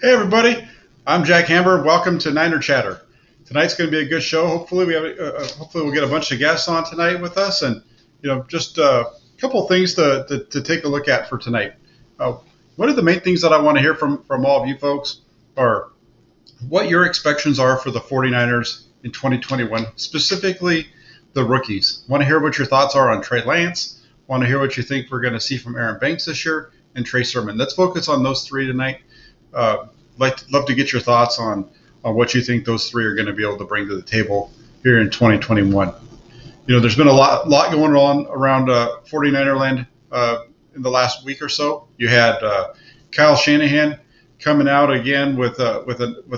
Hey everybody, I'm Jack Hamber. Welcome to Niner Chatter. Tonight's going to be a good show. Hopefully, we'll get a bunch of guests on tonight with us, and just a couple of things to take a look at for tonight. One of the main things that I want to hear from all of you folks are what your expectations are for the 49ers in 2021, specifically the rookies. Want to hear what your thoughts are on Trey Lance. Want to hear what you think we're going to see from Aaron Banks this year and Trey Sermon. Let's focus on those three tonight. Love to get your thoughts on what you think those three are going to be able to bring to the table here in 2021. There's been a lot going on around 49er land in the last week or so. You had Kyle Shanahan coming out again with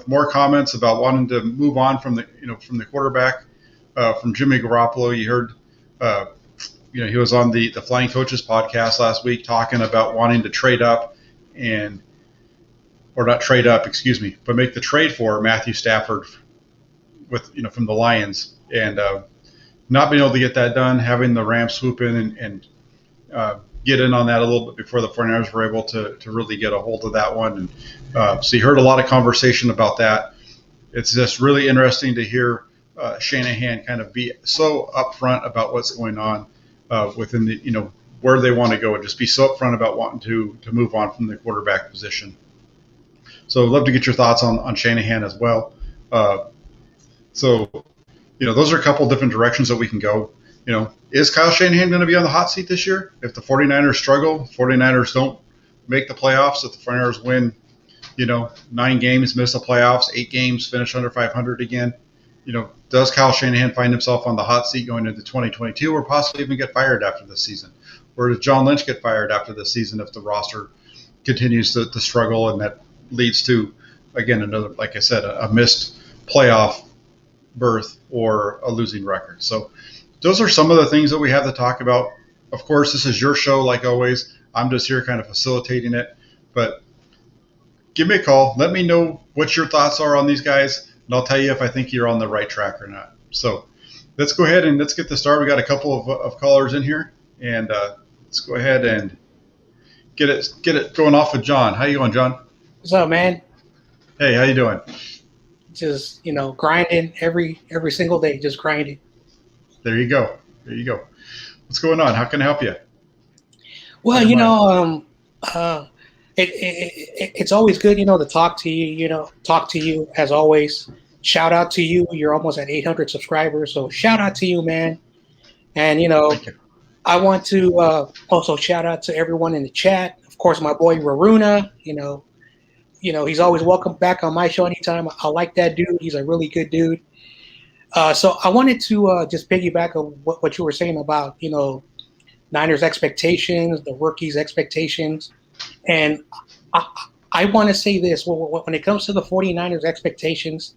more comments about wanting to move on from the quarterback from Jimmy Garoppolo. You heard he was on the Flying Coaches podcast last week talking about wanting to trade up or not trade up, but make the trade for Matthew Stafford from the Lions, and not being able to get that done, having the Rams swoop in and get in on that a little bit before the 49ers were able to really get a hold of that one. And so you heard a lot of conversation about that. It's just really interesting to hear Shanahan kind of be so upfront about what's going on within the, where they want to go, and just be so upfront about wanting to move on from the quarterback position. So I'd love to get your thoughts on Shanahan as well. Those are a couple different directions that we can go. Is Kyle Shanahan going to be on the hot seat this year? If the 49ers struggle, 49ers don't make the playoffs, if the 49ers win, 9 games, miss the playoffs, 8 games, finish under 500 again, does Kyle Shanahan find himself on the hot seat going into 2022 or possibly even get fired after this season? Or does John Lynch get fired after this season if the roster continues to struggle and that leads to, again, another, like I said, a missed playoff berth or a losing record? So those are some of the things that we have to talk about. Of course, this is your show, like always. I'm just here kind of facilitating it. But give me a call. Let me know what your thoughts are on these guys, and I'll tell you if I think you're on the right track or not. So let's go ahead and let's get this started. We got a couple of callers in here, and let's go ahead and get it going off with John. How you going, John? What's up, man? Hey, how you doing? Just, grinding every single day, just grinding. There you go. What's going on? How can I help you? Well, it's always good, to talk to you as always. Shout out to you. You're almost at 800 subscribers, so shout out to you, man. And, Thank you. I want to also shout out to everyone in the chat. Of course, my boy Raruna, he's always welcome back on my show anytime. I like that dude. He's a really good dude. So I wanted to just piggyback on what you were saying about, Niners expectations, the rookies' expectations. And I want to say this. When it comes to the 49ers expectations,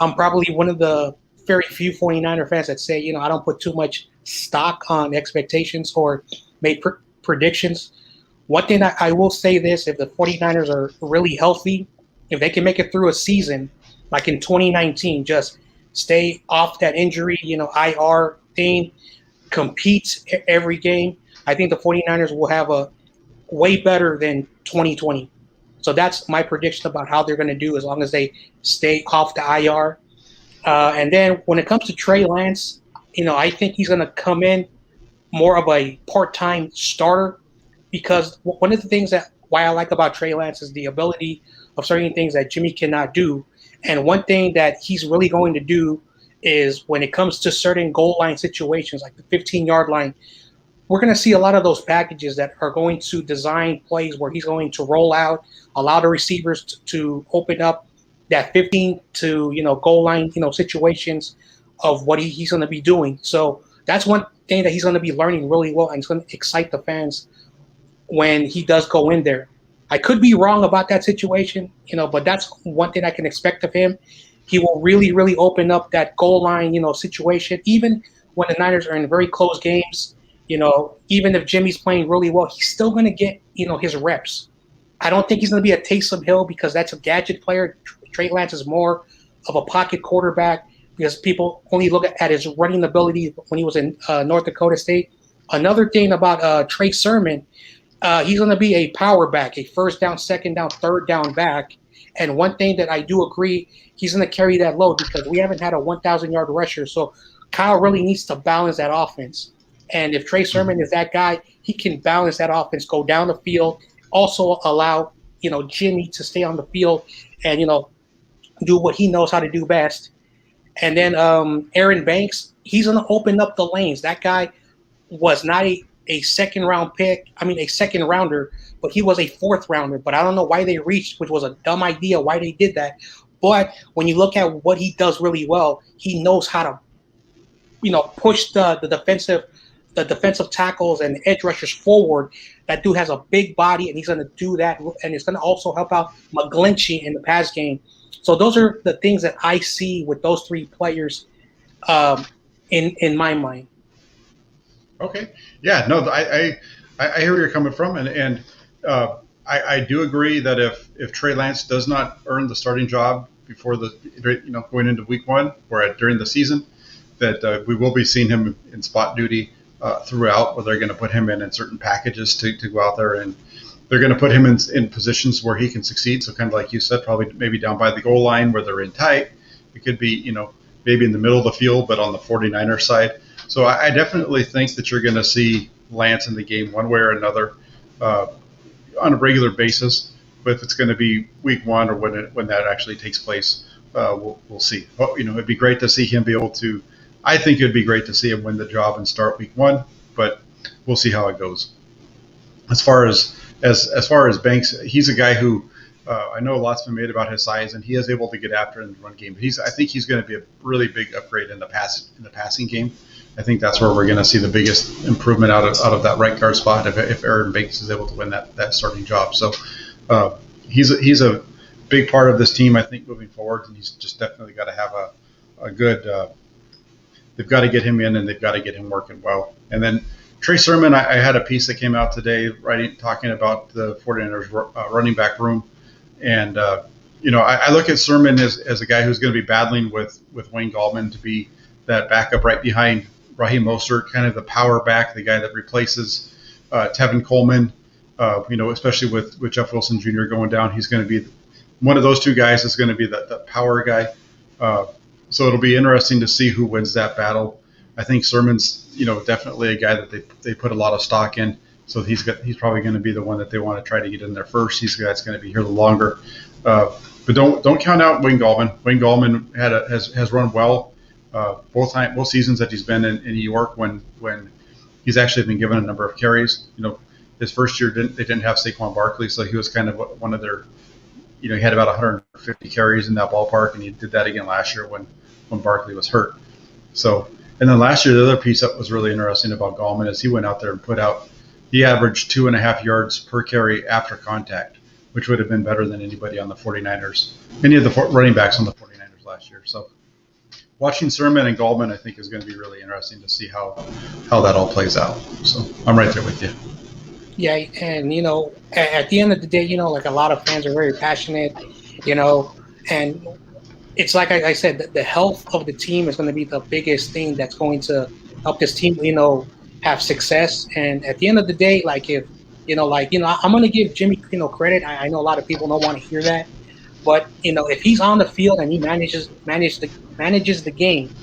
I'm probably one of the very few 49er fans that say, I don't put too much stock on expectations or make predictions. One thing I will say this, if the 49ers are really healthy, if they can make it through a season, like in 2019, just stay off that injury, IR thing, compete every game, I think the 49ers will have a way better than 2020. So that's my prediction about how they're going to do as long as they stay off the IR. And then when it comes to Trey Lance, I think he's going to come in more of a part-time starter, because one of the things why I like about Trey Lance is the ability of certain things that Jimmy cannot do. And one thing that he's really going to do is when it comes to certain goal line situations, like the 15-yard line, we're going to see a lot of those packages that are going to design plays where he's going to roll out, allow the receivers to open up that 15 to, goal line, situations of what he's going to be doing. So that's one thing that he's going to be learning really well, and it's going to excite the fans when he does go in there. I could be wrong about that situation, but that's one thing I can expect of him. He will really, really open up that goal line, situation, even when the Niners are in very close games. Even if Jimmy's playing really well, he's still going to get, his reps. I don't think he's going to be a Taysom Hill because that's a gadget player. Trey Lance is more of a pocket quarterback because people only look at his running ability when he was in North Dakota State. Another thing about Trey Sermon, he's going to be a power back, a first down, second down, third down back. And one thing that I do agree, he's going to carry that load because we haven't had a 1,000-yard rusher. So Kyle really needs to balance that offense. And if Trey Sermon is that guy, he can balance that offense, go down the field, also allow, Jimmy to stay on the field and, do what he knows how to do best. And then Aaron Banks, he's going to open up the lanes. That guy was not a second round pick. I mean, a second rounder, but he was a fourth rounder. But I don't know why they reached, which was a dumb idea, why they did that. But when you look at what he does really well, he knows how to, push the defensive tackles and edge rushers forward. That dude has a big body, and he's going to do that. And it's going to also help out McGlinchey in the pass game. So those are the things that I see with those three players in my mind. Okay. Yeah. No, I hear where you're coming from, and I do agree that if Trey Lance does not earn the starting job before going into week one or during the season, that we will be seeing him in spot duty throughout, where they're going to put him in certain packages to go out there, and they're going to put him in positions where he can succeed. So kind of like you said, probably maybe down by the goal line where they're in tight. It could be, maybe in the middle of the field, but on the 49ers side. So I definitely think that you're going to see Lance in the game one way or another on a regular basis. But if it's going to be week one or when that actually takes place, we'll see. But, it'd be great to see him be able to. I think it'd be great to see him win the job and start week one, but we'll see how it goes. As far as Banks, he's a guy who I know a lot's been made about his size, and he is able to get after in the run game. But I think he's going to be a really big upgrade in the passing game. I think that's where we're going to see the biggest improvement out of that right guard spot if Aaron Banks is able to win that starting job. So he's a big part of this team, I think, moving forward, and he's just definitely got to have a good. They've got to get him in, and they've got to get him working well. And then Trey Sermon, I had a piece that came out today talking about the 49ers running back room. And, I look at Sermon as a guy who's going to be battling with Wayne Gallman to be that backup right behind Raheem Mostert, kind of the power back, the guy that replaces Tevin Coleman, especially with Jeff Wilson Jr. going down. He's going to be one of those two guys is going to be the power guy. So it'll be interesting to see who wins that battle. I think Sermon's, definitely a guy that they put a lot of stock in. So he's probably going to be the one that they want to try to get in there first. He's the guy that's going to be here the longer. But don't count out Wayne Gallman. Wayne Gallman has run well both seasons that he's been in New York when he's actually been given a number of carries. His first year they didn't have Saquon Barkley, so he was kind of one of their. He had about 150 carries in that ballpark, and he did that again last year when Barkley was hurt. So, and then last year, the other piece that was really interesting about Gallman is he went out there and he averaged 2.5 yards per carry after contact, which would have been better than anybody on the 49ers, any of the running backs on the 49ers last year. So watching Sermon and Gallman, I think, is going to be really interesting to see how that all plays out. So I'm right there with you. Yeah, and at the end of the day, like a lot of fans are very passionate, and it's like I said, that the health of the team is going to be the biggest thing that's going to help this team, have success. And at the end of the day, I'm going to give Jimmy, credit. I know a lot of people don't want to hear that, but if he's on the field and he manages the game,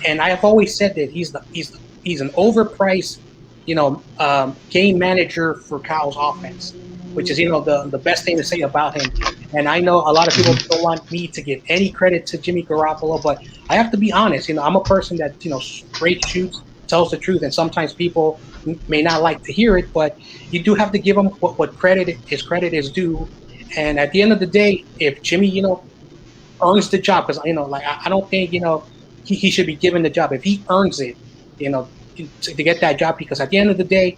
and I have always said that he's an overpriced, game manager for Kyle's offense, which is, the best thing to say about him. And I know a lot of people don't want me to give any credit to Jimmy Garoppolo, but I have to be honest. I'm a person that, straight shoots, tells the truth, and sometimes people may not like to hear it, but you do have to give him what credit is due. And at the end of the day, if Jimmy, earns the job, because, I don't think, he should be given the job. If he earns it, to get that job, because at the end of the day,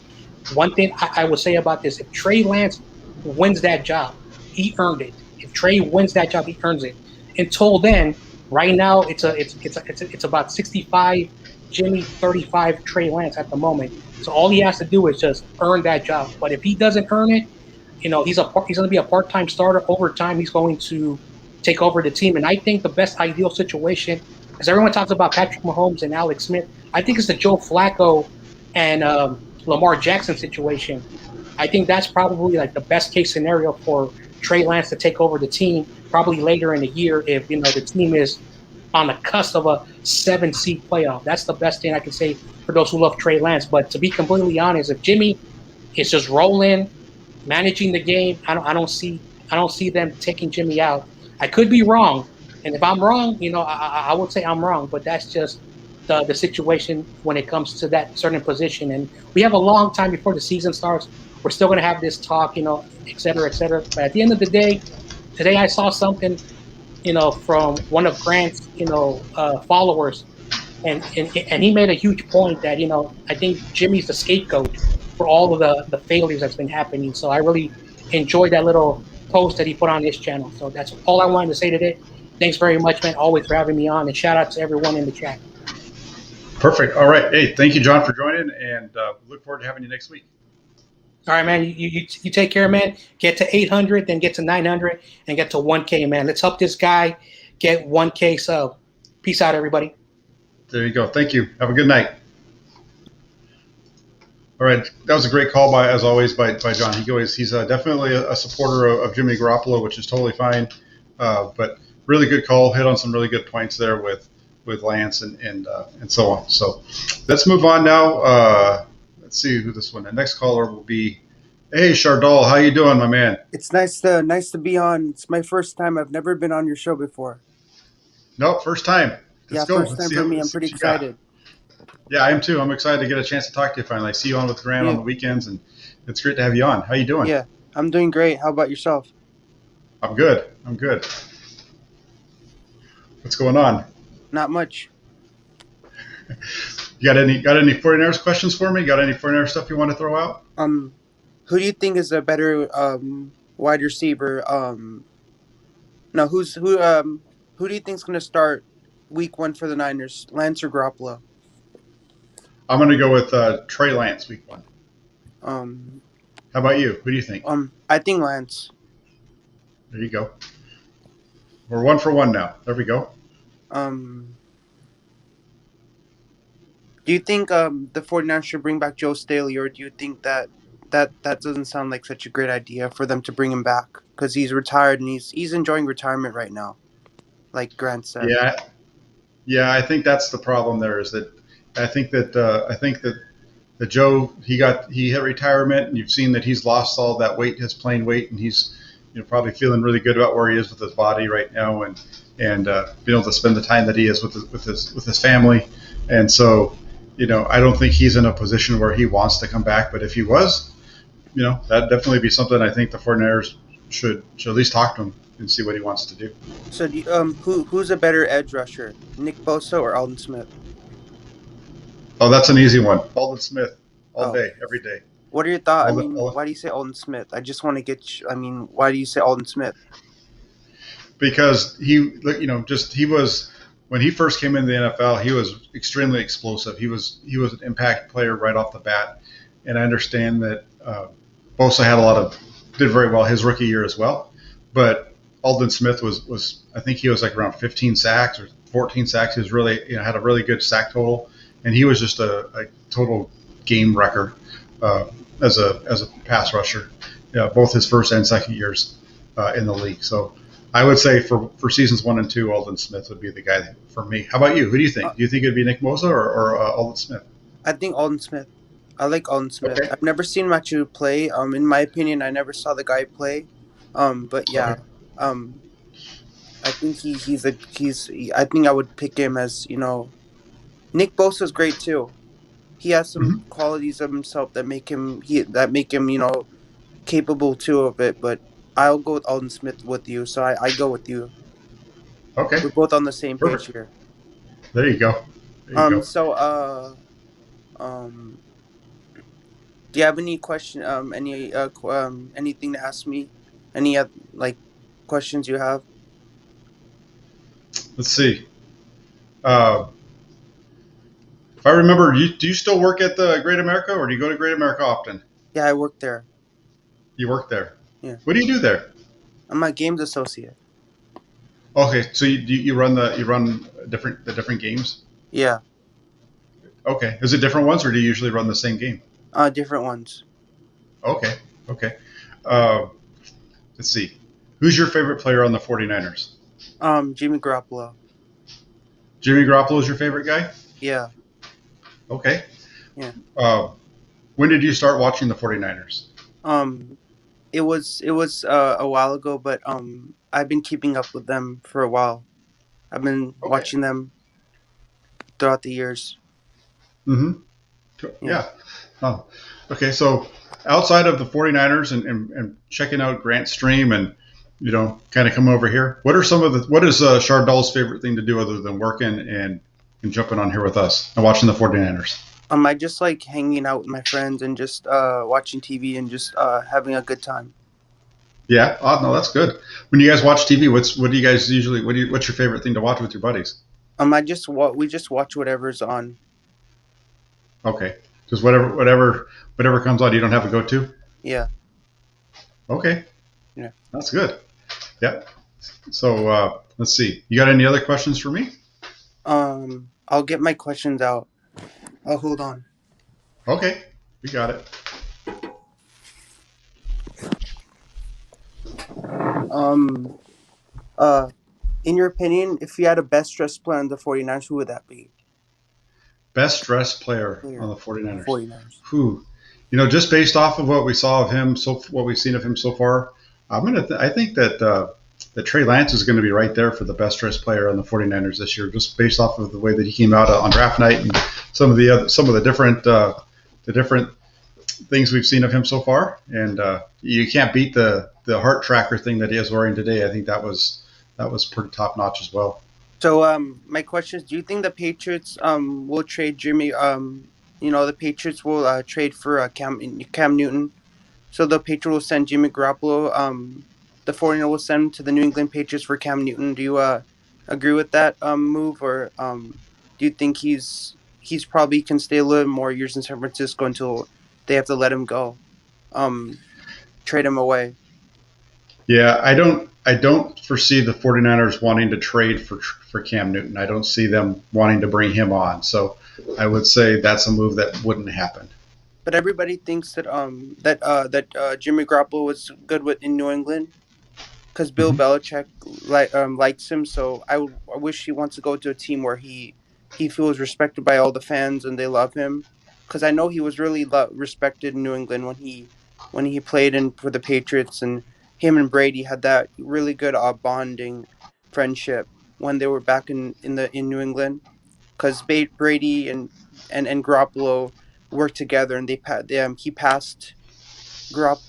one thing I would say about this, if Trey Lance wins that job, he earned it. If Trey wins that job, he earns it. Until then, right now it's about 65 Jimmy, 35 Trey Lance at the moment. So all he has to do is just earn that job. But if he doesn't earn it, he's going to be a part-time starter. Over time, he's going to take over the team. And I think the best ideal situation, as everyone talks about Patrick Mahomes and Alex Smith, I think it's the Joe Flacco and Lamar Jackson situation. I think that's probably like the best case scenario for Trey Lance to take over the team. probably later in the year if the team is on the cusp of a 7 seed playoff. That's the best thing I can say for those who love Trey Lance. But to be completely honest, if Jimmy is just rolling, managing the game, I don't see them taking Jimmy out. I could be wrong, and if I'm wrong, I would say I'm wrong. But that's just the situation when it comes to that certain position. And we have a long time before the season starts. We're still going to have this talk, et cetera, et cetera. But at the end of the day, today I saw something, from one of Grant's, followers, and he made a huge point that I think Jimmy's the scapegoat for all of the failures that's been happening. So I really enjoyed that little post that he put on his channel. So that's all I wanted to say today. Thanks very much, man, always for having me on, and shout out to everyone in the chat. Perfect. All right. Hey, thank you, John, for joining, and look forward to having you next week. All right, man. You take care, man. Get to 800, then get to 900, and get to 1K, man. Let's help this guy get 1K sub. Peace out, everybody. There you go. Thank you. Have a good night. All right, that was a great call as always by John. He's definitely a supporter of Jimmy Garoppolo, which is totally fine. But really good call. Hit on some really good points there with Lance and so on. So let's move on now. Let's see who this one. The next caller will be. Hey, Shardal, how you doing, my man? It's nice to be on. It's my first time. I've never been on your show before. Nope, first time. Let's go. First time for me. I'm pretty excited. Yeah, I am too. I'm excited to get a chance to talk to you finally. I see you on with Grant on the weekends, and it's great to have you on. How you doing? Yeah, I'm doing great. How about yourself? I'm good. What's going on? Not much. You got any 49ers questions for me? Got any 49ers stuff you want to throw out? Who do you think is a better wide receiver? Who do you think is going to start week 1 for the Niners? Lance or Garoppolo? I'm going to go with Trey Lance week 1. How about you? Who do you think? I think Lance. There you go. We're 1 for 1 now. There we go. Do you think the 49ers should bring back Joe Staley, or do you think that doesn't sound like such a great idea for them to bring him back because he's retired and he's enjoying retirement right now, like Grant said? Yeah. I think that's the problem. There is that I think that Joe he hit retirement, and you've seen that he's lost all that weight, his playing weight, and he's probably feeling really good about where he is with his body right now, and being able to spend the time that he is with his family, and so I don't think he's in a position where he wants to come back. But if he was, that'd definitely be something I think the 49ers should at least talk to him and see what he wants to do. So who's a better edge rusher, Nick Bosa or Aldon Smith? Oh, that's an easy one. Aldon Smith, all day, every day. What are your thoughts? Why do you say Aldon Smith? I just want to get. Why do you say Aldon Smith? Because he was when he first came into the NFL, he was extremely explosive. He was an impact player right off the bat, and I understand that Bosa did very well his rookie year as well, but Aldon Smith was I think he was like around 15 sacks or 14 sacks. He was really had a really good sack total, and he was just a total game wrecker as a pass rusher, both his first and second years in the league. So I would say for seasons 1 and 2, Aldon Smith would be the guy for me. How about you? Who do you think? Do you think it'd be Nick Bosa or Aldon Smith? I think Aldon Smith. I like Aldon Smith. Okay. I've never seen him actually play. In my opinion, I never saw the guy play. But yeah, okay. I think I think I would pick him as Nick Bosa's great too. He has some qualities of himself that make him capable too of it. But I'll go with Aldon Smith with you. So I go with you. Okay. We're both on the same page here. There you go. So do you have any question? Anything to ask me? Any questions you have? Let's see. If I remember, do you still work at the Great America, or do you go to Great America often? Yeah, I work there. You work there? Yeah. What do you do there? I'm a games associate. Okay, so you run the different games? Yeah. Okay, is it different ones, or do you usually run the same game? Different ones. Okay. Let's see. Who's your favorite player on the 49ers? Jimmy Garoppolo. Jimmy Garoppolo is your favorite guy? Yeah, Okay. yeah. Uh, when did you start watching the 49ers? Um, it was a while ago, but I've been keeping up with them for a while. I've been Okay. watching them throughout the years. Mm-hmm. Yeah. Yeah. Oh, okay. So outside of the 49ers and checking out Grant's stream and, kind of come over here, what is Chardal's favorite thing to do other than working and jumping on here with us and watching the 49ers? I just like hanging out with my friends and just watching TV and just having a good time. Yeah. Oh, no, that's good. When you guys watch TV, what do you guys usually, what's your favorite thing to watch with your buddies? We just watch whatever's on. Okay. Just whatever comes on, you don't have a go-to? Yeah. Okay. Yeah. That's good. Yeah. So let's see. You got any other questions for me? I'll get my questions out. Oh, hold on. Okay. We got it. Um, uh, in your opinion, if you had a best dressed player on the 49ers, who would that be? Best dressed player on Player the on the 49ers. 49ers. Who? Just based off of what we saw of him, what we've seen of him so far, I think that Trey Lance is going to be right there for the best dressed player on the 49ers this year, just based off of the way that he came out on draft night and some of the different things we've seen of him so far. And you can't beat the heart tracker thing that he is wearing today. I think that was pretty top notch as well. So, my question is: do you think the Patriots will trade Jimmy? The Patriots will trade for Cam Newton. So the Patriots will send Jimmy Garoppolo. The 49ers will send him to the New England Patriots for Cam Newton. Do you agree with that move, or do you think he's probably can stay a little more years in San Francisco until they have to let him go, um, trade him away? Yeah, I don't foresee the 49ers wanting to trade for Cam Newton. I don't see them wanting to bring him on. So I would say that's a move that wouldn't happen. But everybody thinks that Jimmy Garoppolo was good with in New England because Bill Mm-hmm. Belichick likes him. So I wish he wants to go to a team where he feels respected by all the fans and they love him. Because I know he was really respected in New England when he played in for the Patriots, and him and Brady had that really good bonding friendship when they were back in New England. Because Brady and Garoppolo worked together, and he passed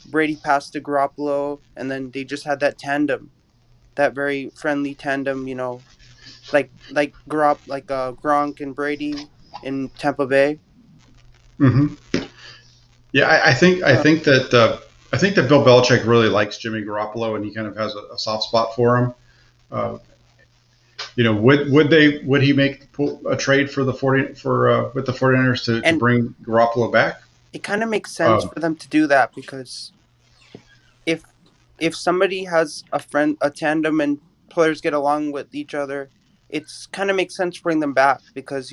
Brady passed to Garoppolo, and then they just had that tandem, that very friendly tandem, Gronk and Brady in Tampa Bay. Mm-hmm. Yeah, Uh, I think that Bill Belichick really likes Jimmy Garoppolo, and he kind of has a soft spot for him. Uh, would he make a trade for the 40 for with the 49ers to and bring Garoppolo back? it kind of makes sense Um, for them to do that because if if somebody has a tandem, and players get along with each other, it's kind of makes sense to bring them back because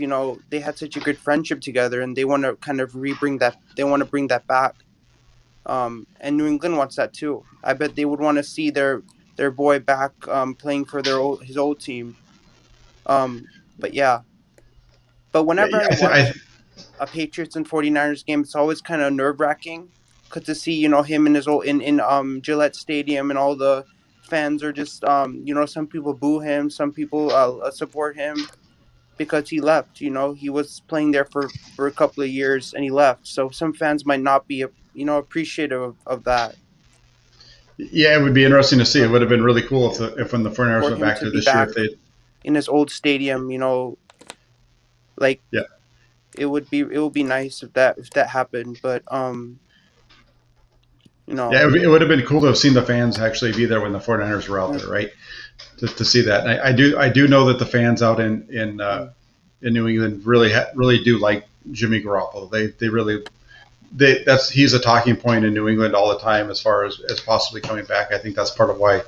they had such a good friendship together, and they want to kind of rebring that. They want to bring that back. And New England wants that too. I bet they would want to see their boy back playing for his old team. Um, but yeah, but whenever yeah, I watch a Patriots and 49ers game, it's always kind of nerve wracking. Cause to see him in his old in Gillette Stadium, and all the fans are just some people boo him, some people support him because he left. He was playing there for a couple of years and he left. So some fans might not be appreciative of that. yeah, it would be interesting to see. It But would have been really cool if when the 49ers for went him back to there be this year, back if they, in his old stadium, like yeah, it would be nice if that happened. But you yeah, know, it would have been cool to have seen the fans actually be there when the 49ers were out yeah, there, right? To see that. And I do know that the fans out mm, in New England really do like Jimmy Garoppolo. They really he's a talking point in New England all the time as far as possibly coming back. I think that's part of why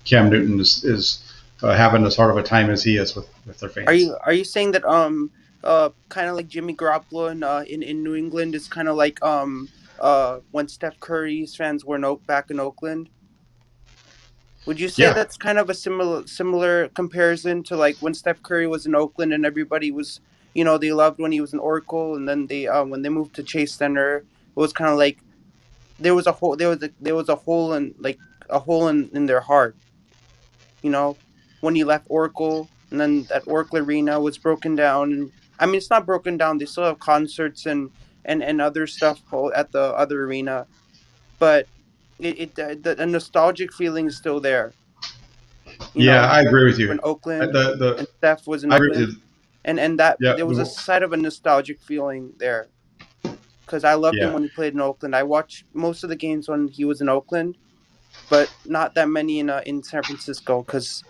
Cam Newton is having as hard of a time as he is with their are fans. you saying that kind of like Jimmy Garoppolo in New England is kind of like when Steph Curry's fans were back in Oakland? Would you say Yeah, that's kind of a similar comparison to like when Steph Curry was in Oakland and everybody was, they loved when he was in Oracle, and then they when they moved to Chase Center, it was kind of like there was a hole in like a hole in their heart, you know, when he left Oracle, and then that Oracle arena was broken down. And I mean, it's not broken down. They still have concerts and other stuff at the other arena, but the nostalgic feeling is still there. yeah, When I agree with when you. Oakland The and Steph was in I agree with Oakland, you. and that Yeah, there was a side of a nostalgic feeling there because I loved him yeah. when he played in Oakland. I watched most of the games when he was in Oakland, but not that many in San Francisco because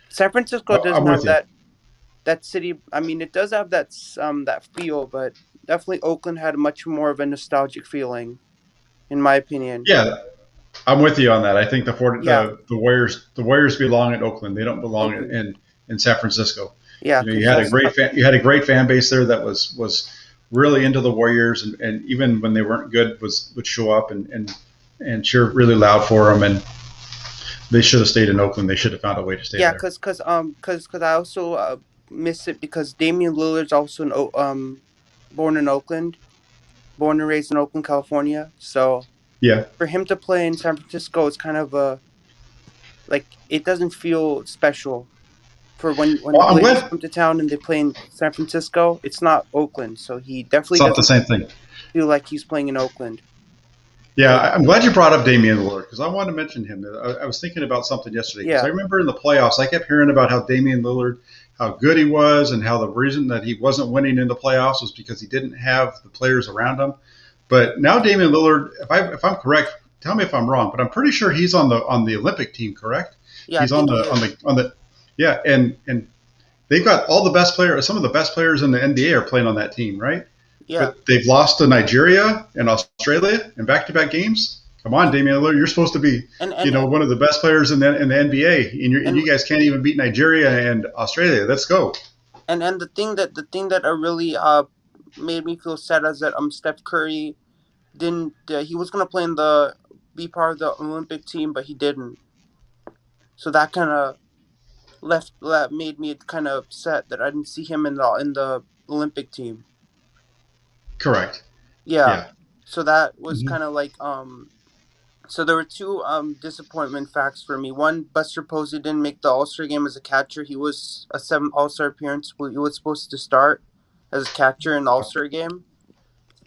San Francisco doesn't I'm with have you. that city. I mean, it does have that feel, but definitely Oakland had much more of a nostalgic feeling, in my opinion. Yeah, I'm with you on that. I think Yeah, the Warriors belong in Oakland. They don't belong Oakland. in San Francisco. Yeah, You know, because that's you had a great fan base there that was really into the Warriors, and even when they weren't good, would show up and cheer really loud for them. And they should have stayed in Oakland. They should have found a way to stay yeah, there. because I also miss it because Damian Lillard's also born in Oakland, born and raised in Oakland, California. So Yeah. for him to play in San Francisco, it's kind of a like it doesn't feel special for when the Well, I'm Blazers glad come to town and they play in San Francisco. It's not Oakland, so he definitely it's not the doesn't same thing. feel like he's playing in Oakland. Yeah, Like, I'm glad you brought up Damian Lillard because I wanted to mention him. I was thinking about something yesterday because I yeah, remember in the playoffs I kept hearing about how Damian Lillard, how good he was, and how the reason that he wasn't winning in the playoffs was because he didn't have the players around him. But now Damian Lillard, if I'm correct, tell me if I'm wrong, but I'm pretty sure he's on the Olympic team. Correct? yeah, I He's on think the he is. yeah, and they've got all the best players. Some of the best players in the NBA are playing on that team, right? Yeah, But they've lost to Nigeria and Australia in back-to-back games. Come on, Damian Lillard, you're supposed to be, and and one of the best players in the NBA, and and you guys can't even beat Nigeria and Australia. Let's go. and the thing that really made me feel sad is that Steph Curry didn't he was gonna play in the be part of the Olympic team, but he didn't. So that kind of that made me kind of upset that I didn't see him in the Olympic team. Correct. Yeah. Yeah. So that was Mm-hmm. kind of like so there were two disappointment facts for me. One, Buster Posey didn't make the All-Star game as a catcher. He was a seventh All-Star appearance. He was supposed to start as a catcher in the All-Star game,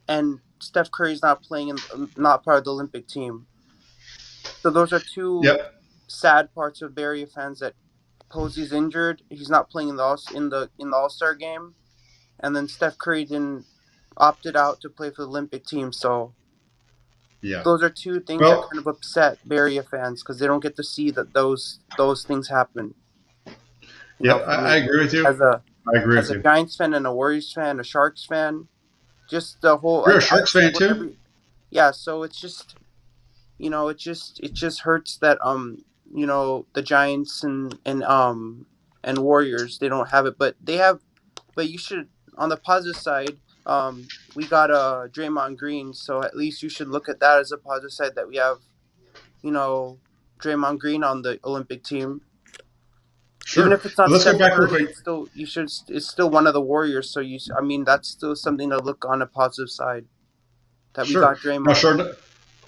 and Steph Curry's not playing not part of the Olympic team. So those are two Yep. sad parts of Barrier fans that Posey's injured. He's not playing in the All-Star game, and then Steph Curry didn't opted out to play for the Olympic team. So Yeah. those are two things that Well, kind of upset Barrier fans because they don't get to see that those things happen. yep. For I me, agree with you. as a I agree as with a you. Giants fan and a Warriors fan, a Sharks fan, just the whole You're a like Sharks fan too. whatever. Yeah, so it's just it just hurts that the Giants and Warriors they don't have it, but they have. But you should on the positive side. We got Draymond Green, so at least you should look at that as a positive side that we have you know, Draymond Green on the Olympic team. Even Sure. if it's But not let's go Steph back real Curry, quick. it's still one of the Warriors. So I mean, that's still something to look on a positive side that we Sure. got Now, Draymond.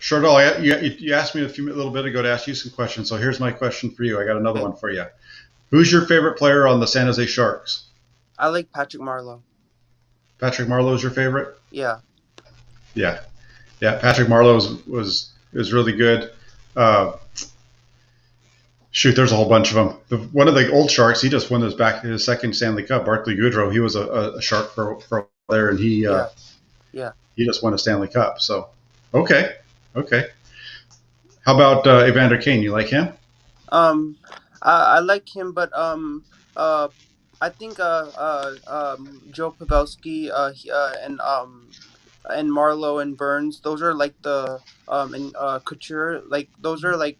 Shardal, you asked me a little bit ago to ask you some questions. So here's my question for you. I got another Okay, one for you. Who's your favorite player on the San Jose Sharks? I like Patrick Marlowe. Patrick Marlowe is your favorite? Yeah, Yeah, yeah. Patrick Marlowe was really good. Uh, Shoot, there's a whole bunch of them. One of the old Sharks, he just won his second Stanley Cup. Barkley Goodrow, he was a Shark for a while there, and yeah, yeah. he just won a Stanley Cup. So, okay, okay. How about Evander Kane? You like him? Um, I like him, but I think Joe Pavelski and Marlowe and Burns, those are like the and Couture, like those are like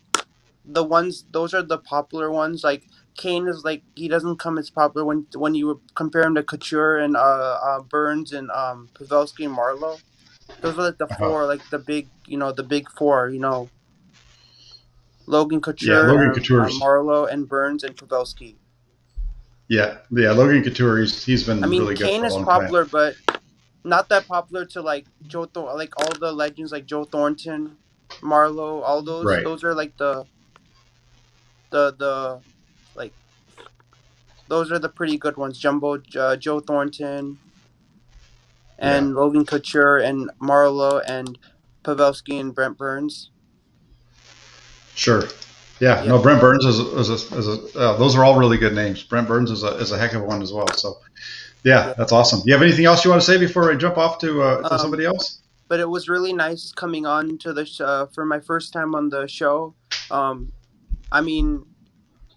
the ones. Those are the popular ones. Like Kane is like he doesn't come as popular when you compare him to Couture and Burns and Pavelski and Marlowe. Those are like the Uh-huh. four, like the big four. Logan Yeah, Couture, Logan Couture's. Marlowe, and Burns and Pavelski. Yeah, Logan Couture. He's I been mean, really good Kane for a is long time. popular, but not that popular to like like all the legends like Joe Thornton, Marlowe, all those. Right. Those are like the like those are the pretty good ones. Joe Thornton Yeah. and Logan Couture and Marlowe and Pavelski and Brent Burns. Sure. Yeah. Yeah, No, Brent Burns those are all really good names. Brent Burns is a heck of a one as well. So yeah, yeah. that's awesome. You have anything else you want to say before I jump off to somebody else? But it was really nice coming on to the for my first time on the show. Um, I mean,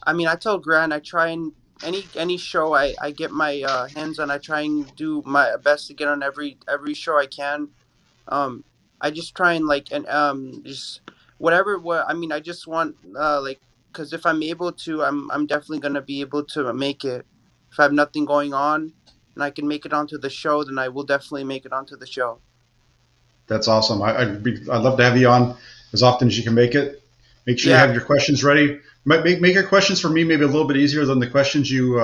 I tell Grant I try and any show I get my hands on, I try and do my best to get on every show I can. Um, I just try and like and just whatever what I mean. I just want like because if I'm able to, I'm definitely gonna be able to make it. If I have nothing going on and I can make it onto the show, then I will definitely make it onto the show. That's awesome. I'd love to have you on as often as you can make it. Make sure you Yeah, have your questions ready. Make your questions for me maybe a little bit easier than the questions you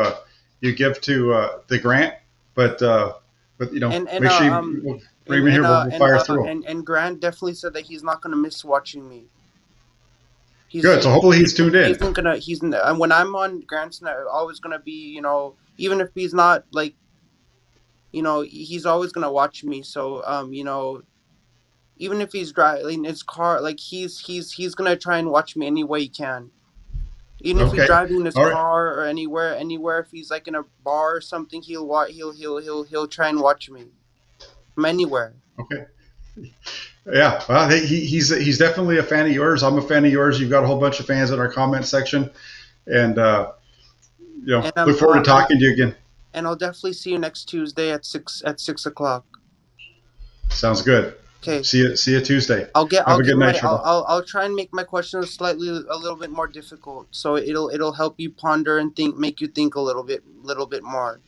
give to the Grant. But and make sure you bring me here. We'll fire through. and Grant definitely said that he's not gonna miss watching me. Good. So hopefully he's tuned He in. isn't gonna and when I'm on Grant's always gonna be even if he's not like he's always gonna watch me. So even if he's driving his car, like he's gonna try and watch me any way he can. Even if he's Okay. driving his All right. car or anywhere, if he's like in a bar or something, he'll try and watch me from anywhere. Okay. Yeah. Well, he's definitely a fan of yours. I'm a fan of yours. You've got a whole bunch of fans in our comment section, and And look forward to talking to you again. And I'll definitely see you next Tuesday at 6 o'clock. Sounds good. Okay. See you Tuesday. Have a good night, I'll try and make my questions a little bit more difficult, so it'll help you ponder and make you think a little bit more.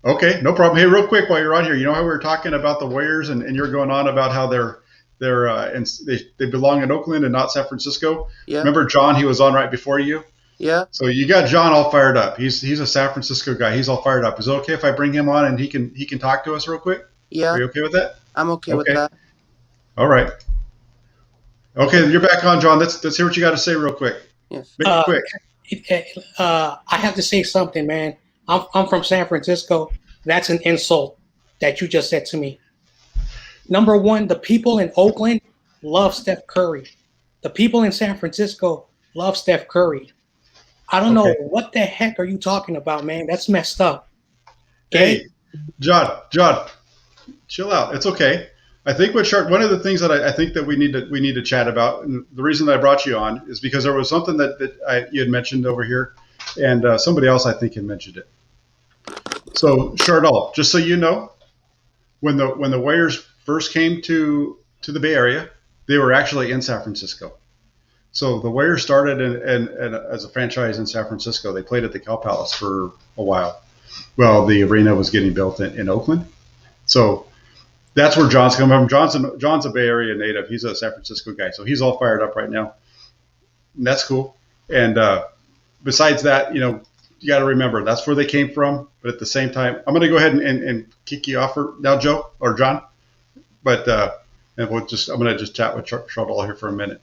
Okay, no problem. Hey, real quick while you're on here, you know how we were talking about the Warriors and you're going on about how they belong in Oakland and not San Francisco. Yeah. Remember John? He was on right before you. Yeah. So you got John all fired up. He's a San Francisco guy. He's all fired up. Is it okay if I bring him on and he can talk to us real quick? Yeah. Are you okay with that? I'm okay with that. All right. Okay, you're back on, John. Let's hear what you got to say real quick. Yes. Make it quick. I have to say something, man. I'm from San Francisco. That's an insult that you just said to me. Number one, the people in Oakland love Steph Curry. The people in San Francisco love Steph Curry. I don't know what the heck are you talking about, man. That's messed up. Okay? Hey, John, chill out. It's okay. I think one of the things that I think that we need to chat about, and the reason that I brought you on is because there was something that you had mentioned over here, and somebody else I think had mentioned it. So, Chardol, just so you know, when the Warriors first came to the Bay Area, they were actually in San Francisco. So the Warriors started as a franchise in San Francisco. They played at the Cal Palace for a while. Well, the arena was getting built in Oakland. So that's where John's coming from. John's a Bay Area native. He's a San Francisco guy. So he's all fired up right now. And that's cool. And besides that, you got to remember that's where they came from. But at the same time, I'm going to go ahead and kick you off now, Joe or John. But and I'm going to just chat with Chardol here for a minute.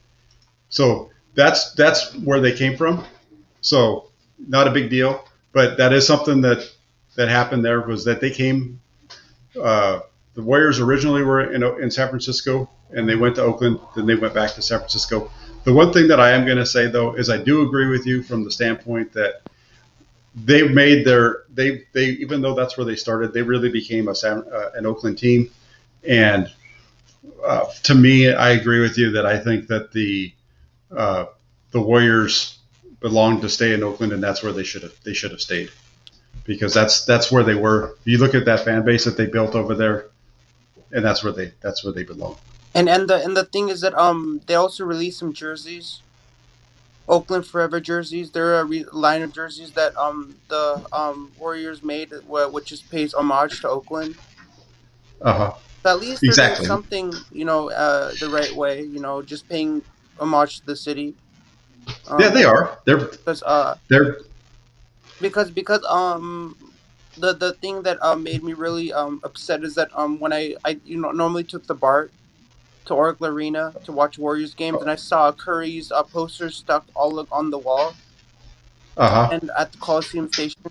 So that's where they came from. So not a big deal, but that is something that happened there was that they came. The Warriors originally were in San Francisco, and they went to Oakland. Then they went back to San Francisco. The one thing that I am going to say though is I do agree with you from the standpoint that they made they even though that's where they started, they really became an Oakland team. And to me, I agree with you that I think that the Warriors belonged to stay in Oakland, and that's where they should have stayed, because that's where they were. You look at that fan base that they built over there, and that's where they belong. And the thing is that they also released some jerseys, Oakland Forever jerseys. There are a line of jerseys that the Warriors made, which just pays homage to Oakland. So at least they're doing something, the right way. Just paying homage to the city. Yeah, they are. Because They're because the thing that made me really upset is that when I normally took the BART to Oracle Arena to watch Warriors games, and I saw Curry's posters stuck all on the wall uh-huh. and at the Coliseum station.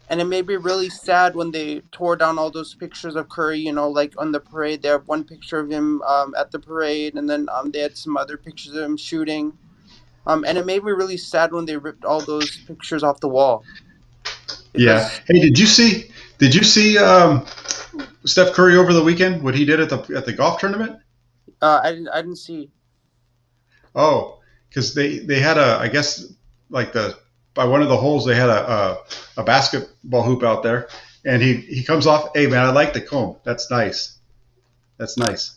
And it made me really sad when they tore down all those pictures of Curry. Like on the parade, they have one picture of him at the parade, and then they had some other pictures of him shooting. And it made me really sad when they ripped all those pictures off the wall Yeah. because Hey, did you see Steph Curry over the weekend? What he did at the golf tournament? I didn't see. Oh, because they had I guess like by one of the holes they had a basketball hoop out there, and he comes off. Hey man, I like the comb. That's nice. That's nice.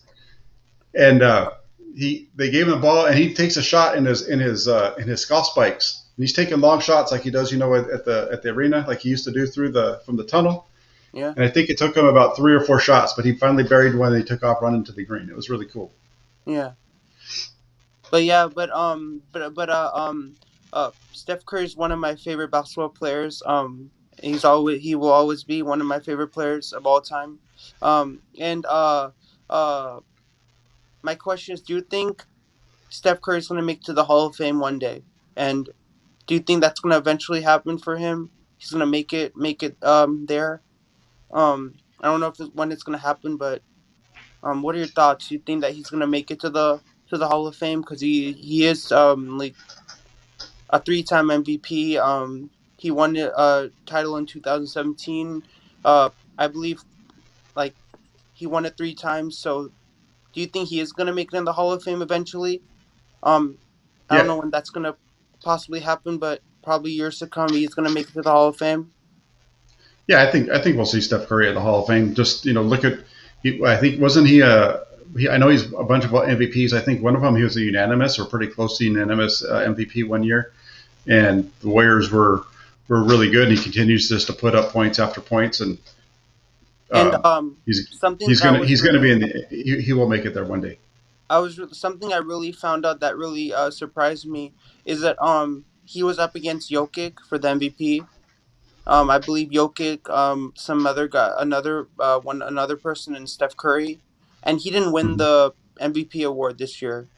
And they gave him the ball, and he takes a shot in his golf spikes. And he's taking long shots like he does, at the arena, like he used to do from the tunnel. Yeah, And I think it took him about 3 or 4 shots, but he finally buried one, and he took off running to the green. It was really cool. yeah. But yeah, Steph Curry is one of my favorite basketball players. He will always be one of my favorite players of all time. And uh, my question is, do you think Steph Curry is going to make it to the Hall of Fame one day? And do you think that's going to eventually happen for him? He's going to make it there. I don't know when it's going to happen, but what are your thoughts? Do you think that he's going to make it to the Hall of Fame because he is like a three-time MVP. He won a title in 2017. I believe like he won it 3 times. So do you think he is gonna make it in the Hall of Fame eventually? Um, I don't Yeah, know when that's gonna possibly happen, but probably years to come, he's gonna make it to the Hall of Fame. yeah. I think we'll see Steph Curry at the Hall of Fame. Just look at. I think wasn't he a. I know he's a bunch of MVPs. I think one of them he was a unanimous or pretty close to unanimous MVP one year, and the Warriors were really good. And he continues just to put up points after points, and And uh, he's something he's that gonna was he's gonna be really in the he will make it there one day. something I really found out that really surprised me is that he was up against Jokic for the MVP. I believe Jokic, some other guy, another person, and Steph Curry, and he didn't win Mhm. the MVP award this year.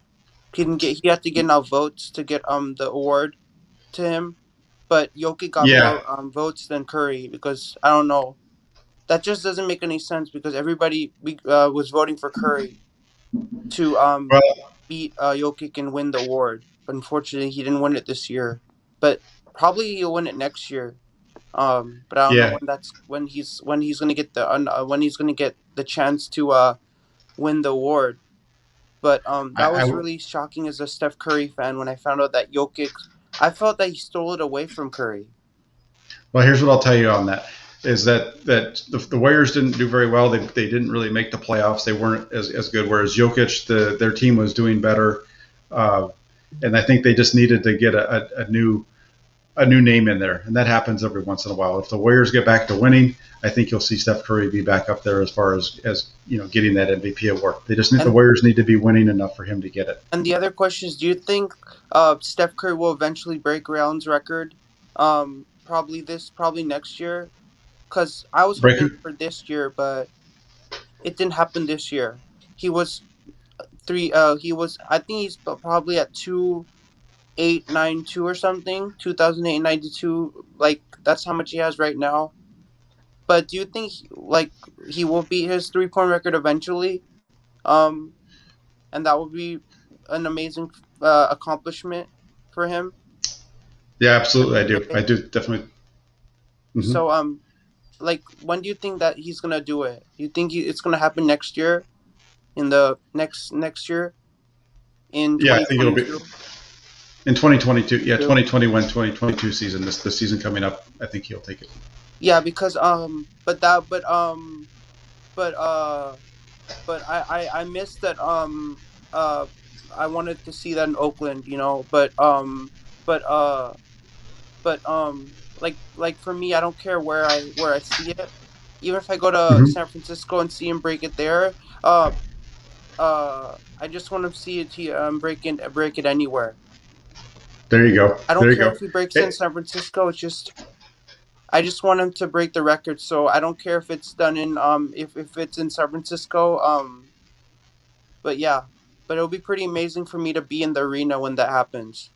He didn't get. He had to get enough votes to get the award to him, but Jokic got Yeah, more votes than Curry because I don't know. That just doesn't make any sense because everybody was voting for Curry to well, beat Jokic and win the award. But unfortunately, he didn't win it this year. But probably he'll win it next year. But I don't know yeah. when he's gonna get when he's gonna get the chance to win the award. But I, that I was really shocking as a Steph Curry fan when I found out that Jokic. I felt that he stole it away from Curry. Well, here's what I'll tell you on that is that the Warriors didn't do very well. They didn't really make the playoffs. They weren't as good. Whereas Jokic, their team was doing better, uh, and I think they just needed to get a new name in there, and that happens every once in a while. If the Warriors get back to winning, I think you'll see Steph Curry be back up there as far as getting that MVP award. The And Warriors need to be winning enough for him to get it. and the other question is, do you think Steph Curry will eventually break Allen's record? Probably next year. Because I was hoping Breaker, for this year, but it didn't happen this year. He was three. He was. I think he's probably at 2,892 or something. 2,892. Like that's how much he has right now. But do you think he will beat his 3-point record eventually? Um, and that would be an amazing accomplishment for him yeah, at absolutely, the I end of do. the I day. do definitely. Hmm. So like when do you think that he's gonna do it? You think it's gonna happen next year? In the next year in Yeah, I think it'll be 2022? in 2022. Yeah, 2021, 2022 season. This season coming up, I think he'll take it. Yeah, because but but I missed that uh I wanted to see that in Oakland, but like for me, I don't care where I see it. Even if I go to Hmm. San Francisco and see him break it there, I just want to see it break it anywhere. There you go. I There don't you care go. if he breaks Hey, in San Francisco. I just want him to break the record. So I don't care if it's done in if it's in San Francisco. But yeah, but it'll be pretty amazing for me to be in the arena when that happens.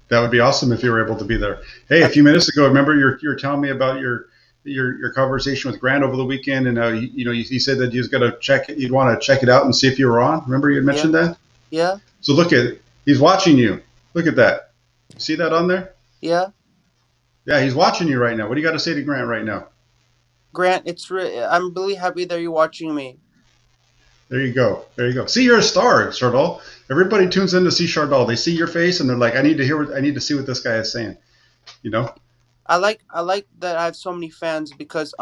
that would be awesome if you were able to be there. Hey, a That'd few be minutes ago, remember you were telling me about your conversation with Grant over the weekend, and you said that you was gonna you'd want to check it out and see if you were on. Remember you had yeah, mentioned that? yeah, So look at he's watching you. Look at that. See that on there? yeah. Yeah, he's watching you right now. What do you got to say to Grant right now? Grant, I'm really happy that you're watching me. There you go. There you go. See, you're a star, Chardal. Everybody tunes in to see Chardal. They see your face and they're like, I need to see what this guy is saying. You know? I like that I have so many fans because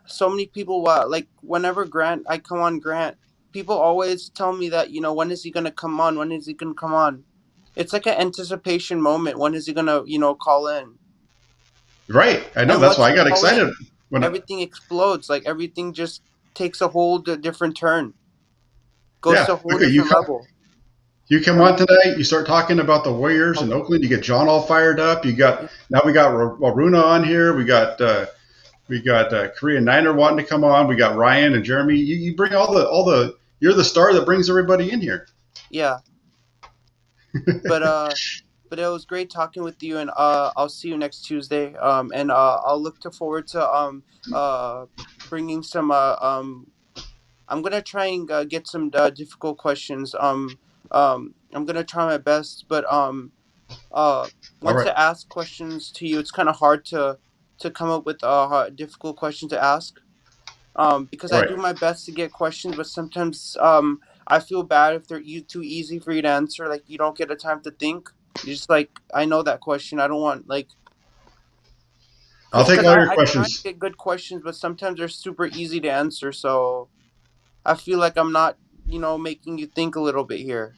so many people like whenever I come on Grant, people always tell me that when is he gonna come on? When is he gonna come on? It's like an anticipation moment. When is he gonna call in? Right. I know. And That's once why you I got call in, excited when everything explodes. Like everything just takes a whole different turn, goes yeah. to a whole Look at you. different level. You come When on tonight. You start talking about the Warriors in Oakland. You get John all fired up. yeah, Now we got Waruna on here. We got Korean Niner wanting to come on. We got Ryan and Jeremy. You bring all the. You're the star that brings everybody in here. yeah. But but it was great talking with you, and I'll see you next Tuesday. And I'll look forward to bringing some I'm gonna try and get some difficult questions. I'm gonna try my best, but uh, All once right. I ask questions to you, it's kind of hard to come up with a difficult question to ask. Because All I right. do my best to get questions, but sometimes I feel bad if they're too easy for you to answer. Like you don't get a time to think. You're just like, I know that question. I don't want like I'll take because all your I try to questions. get good questions, but sometimes they're super easy to answer. So I feel like I'm not, making you think a little bit here.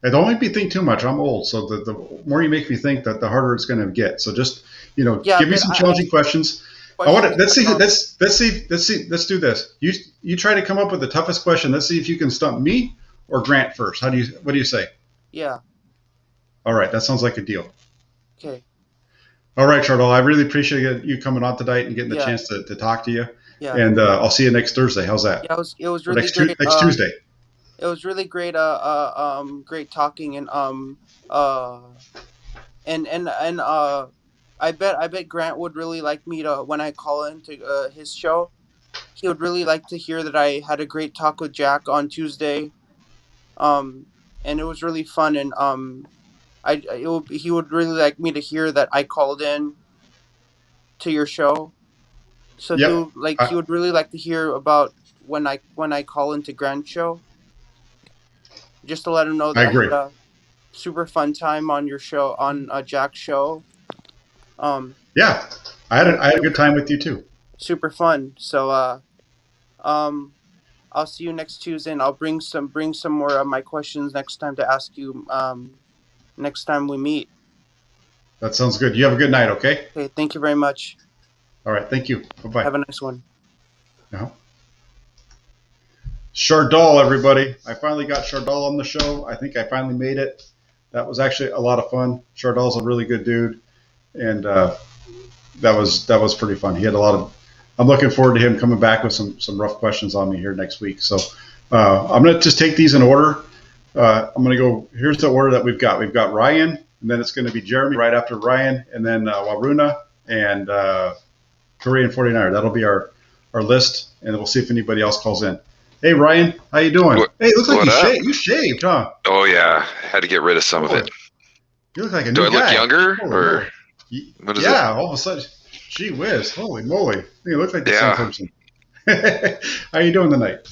And don't make me think too much. I'm old, so the more you make me think, that the harder it's going to get. So just Yeah, give me but some I challenging questions. I want to questions, let's but see let's do this. You try to come up with the toughest question. Let's see if you can stump me or Grant first. What do you say? yeah, All right, that sounds like a deal. okay, All right, Charles, I really appreciate you coming on tonight and getting the yeah, chance to talk to you. yeah, And I'll see you next Thursday. How's that? yeah. It was Or really great. next Tuesday. It was really great. Great talking uh, and I bet Grant would really like me to when I call into his show. He would really like to hear that I had a great talk with Jack on Tuesday. Um, and it was really fun. And he would really like me to hear that I called in to your show. So Yep, he would really like to hear about when I call into Grant's show, just to let him know I that I had agree. a super fun time on your show on Jack's show. Um, Yeah, it was I had a good time with you too. super fun. So um, I'll see you next Tuesday, and I'll bring some more of my questions next time to ask you. Next time we meet. That sounds good. You have a good night. Okay. Okay, thank you very much. All right. Thank you. Bye bye. Have a nice one. Uh-huh. Chardal, everybody. I finally got Chardal on the show. I think I finally made it. That was actually a lot of fun. Chardal's a really good dude, and that was pretty fun. He had a lot of. I'm looking forward to him coming back with some rough questions on me here next week. So I'm gonna just take these in order. I'm gonna go. Here's the order that we've got. We've got Ryan, and then it's going to be Jeremy right after Ryan, and then Waruna and Korean 49er. That'll be our list, and we'll see if anybody else calls in. Hey Ryan, how you doing? Hey, it looks like What up? you shaved, huh? Oh yeah, had to get rid of some of it. You look like a Do new I look guy. younger Holy or moly. what is Yeah, all of a sudden, gee whiz, holy moly, you look like the Yeah. same person. How you doing tonight? it?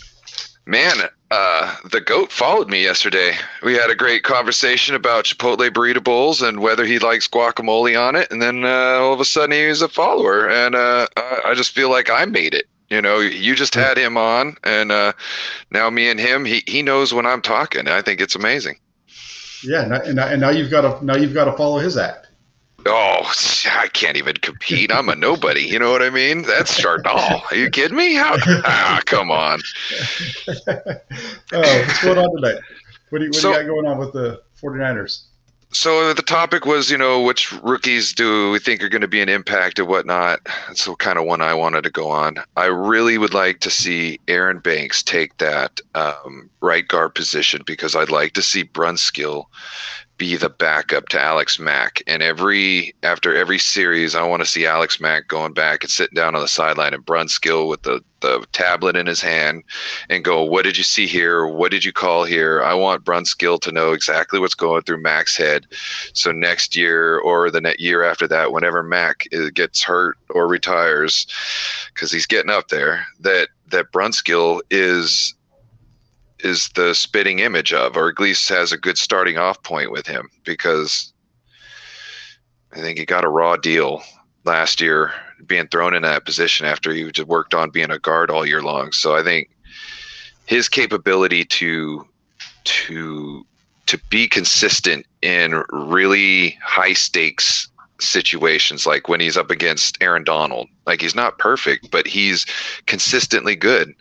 Man, the goat followed me yesterday. We had a great conversation about Chipotle burrito bowls and whether he likes guacamole on it, and then all of a sudden he was a follower, and I just feel like I made it. You just had him on, and now me and him, he knows when I'm talking. I think it's amazing. Yeah, and now you've got to follow his act. Oh, I can't even compete. I'm a nobody. You know what I mean? That's Chardal. Are you kidding me? Come on. What's going on tonight? What do you So- got going on with the 49ers? So the topic was, which rookies do we think are going to be an impact and whatnot? That's the kind of one I wanted to go on. I really would like to see Aaron Banks take that right guard position because I'd like to see Brunskill be the backup to Alex Mack. And after every series, I want to see Alex Mack going back and sitting down on the sideline and Brunskill with the tablet in his hand and go, what did you see here? What did you call here? I want Brunskill to know exactly what's going through Mack's head. So next year or the year after that, whenever Mack gets hurt or retires, because he's getting up there, that Brunskill is the spitting image of, or at least has a good starting off point with him, because I think he got a raw deal last year being thrown in that position after he just worked on being a guard all year long. So I think his capability to be consistent in really high stakes situations, like when he's up against Aaron Donald, like he's not perfect, but he's consistently good,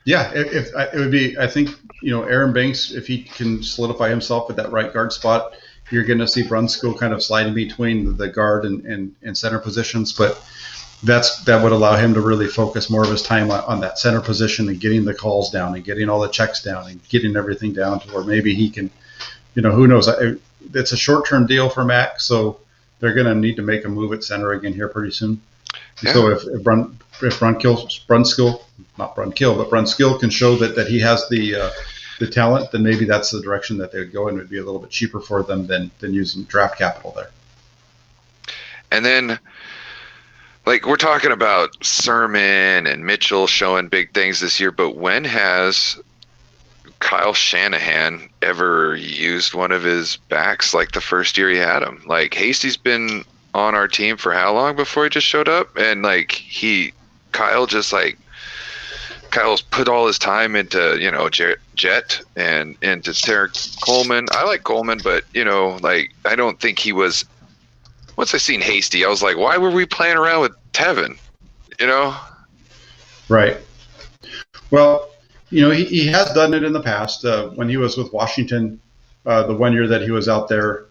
Yeah, if it would be, I think, Aaron Banks, if he can solidify himself at that right guard spot, you're going to see Brunskill kind of slide in between the guard and center positions. But that would allow him to really focus more of his time on that center position and getting the calls down and getting all the checks down and getting everything down to where maybe he can, who knows? It's a short-term deal for Mac, so they're going to need to make a move at center again here pretty soon. Yeah. So if Brunskill can show that he has the talent, then maybe that's the direction that they would go, and it would be a little bit cheaper for them than using draft capital there. And then, like, we're talking about Sermon and Mitchell showing big things this year, but when has Kyle Shanahan ever used one of his backs like the first year he had him? Like, Hasty's been on our team for how long before he just showed up? And like Kyle's put all his time into, Jet and into Tarek Coleman. I like Coleman, but I don't think he was, once I seen Hasty, I was like, why were we playing around with Tevin? Right. Well, he has done it in the past. When he was with Washington, the 1 year that he was out there,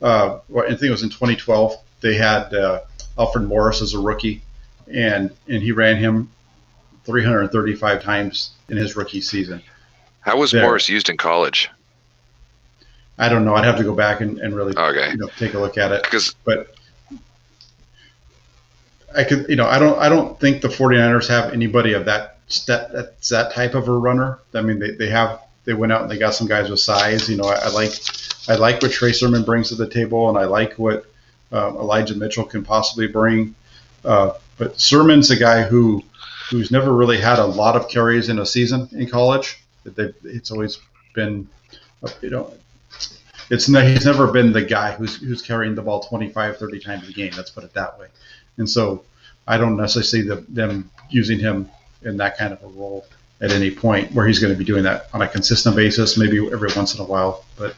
I think it was in 2012, they had Alfred Morris as a rookie, and he ran him 335 times in his rookie season. How was Morris used in college? I don't know. I'd have to go back and really take a look at it. But I could, I don't think the 49ers have anybody of that's that type of a runner. I mean, they went out and they got some guys with size. I like what Trey Sermon brings to the table, and I like what Elijah Mitchell can possibly bring. But Sermon's a guy who's never really had a lot of carries in a season in college. It's always been, he's never been the guy who's carrying the ball 25, 30 times a game. Let's put it that way. And so I don't necessarily see them using him in that kind of a role at any point where he's going to be doing that on a consistent basis, maybe every once in a while. But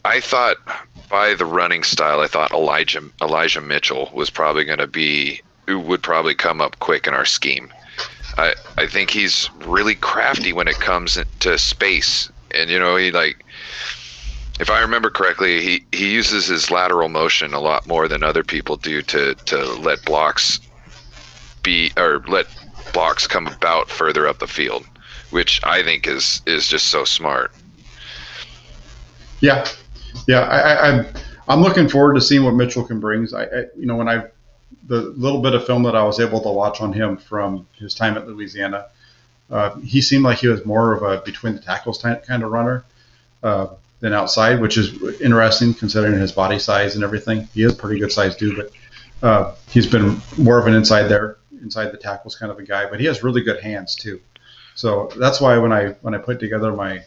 I thought by the running style, I thought Elijah Mitchell was probably going to be, would probably come up quick in our scheme. I think he's really crafty when it comes to space. And, if I remember correctly, he uses his lateral motion a lot more than other people do to let blocks come about further up the field, which I think is just so smart. Yeah. I'm looking forward to seeing what Mitchell can bring. The little bit of film that I was able to watch on him from his time at Louisiana, he seemed like he was more of a between the tackles kind of runner than outside, which is interesting considering his body size and everything. He is a pretty good sized dude, but he's been more of an inside the tackles kind of a guy. But he has really good hands too. So that's why when I put together my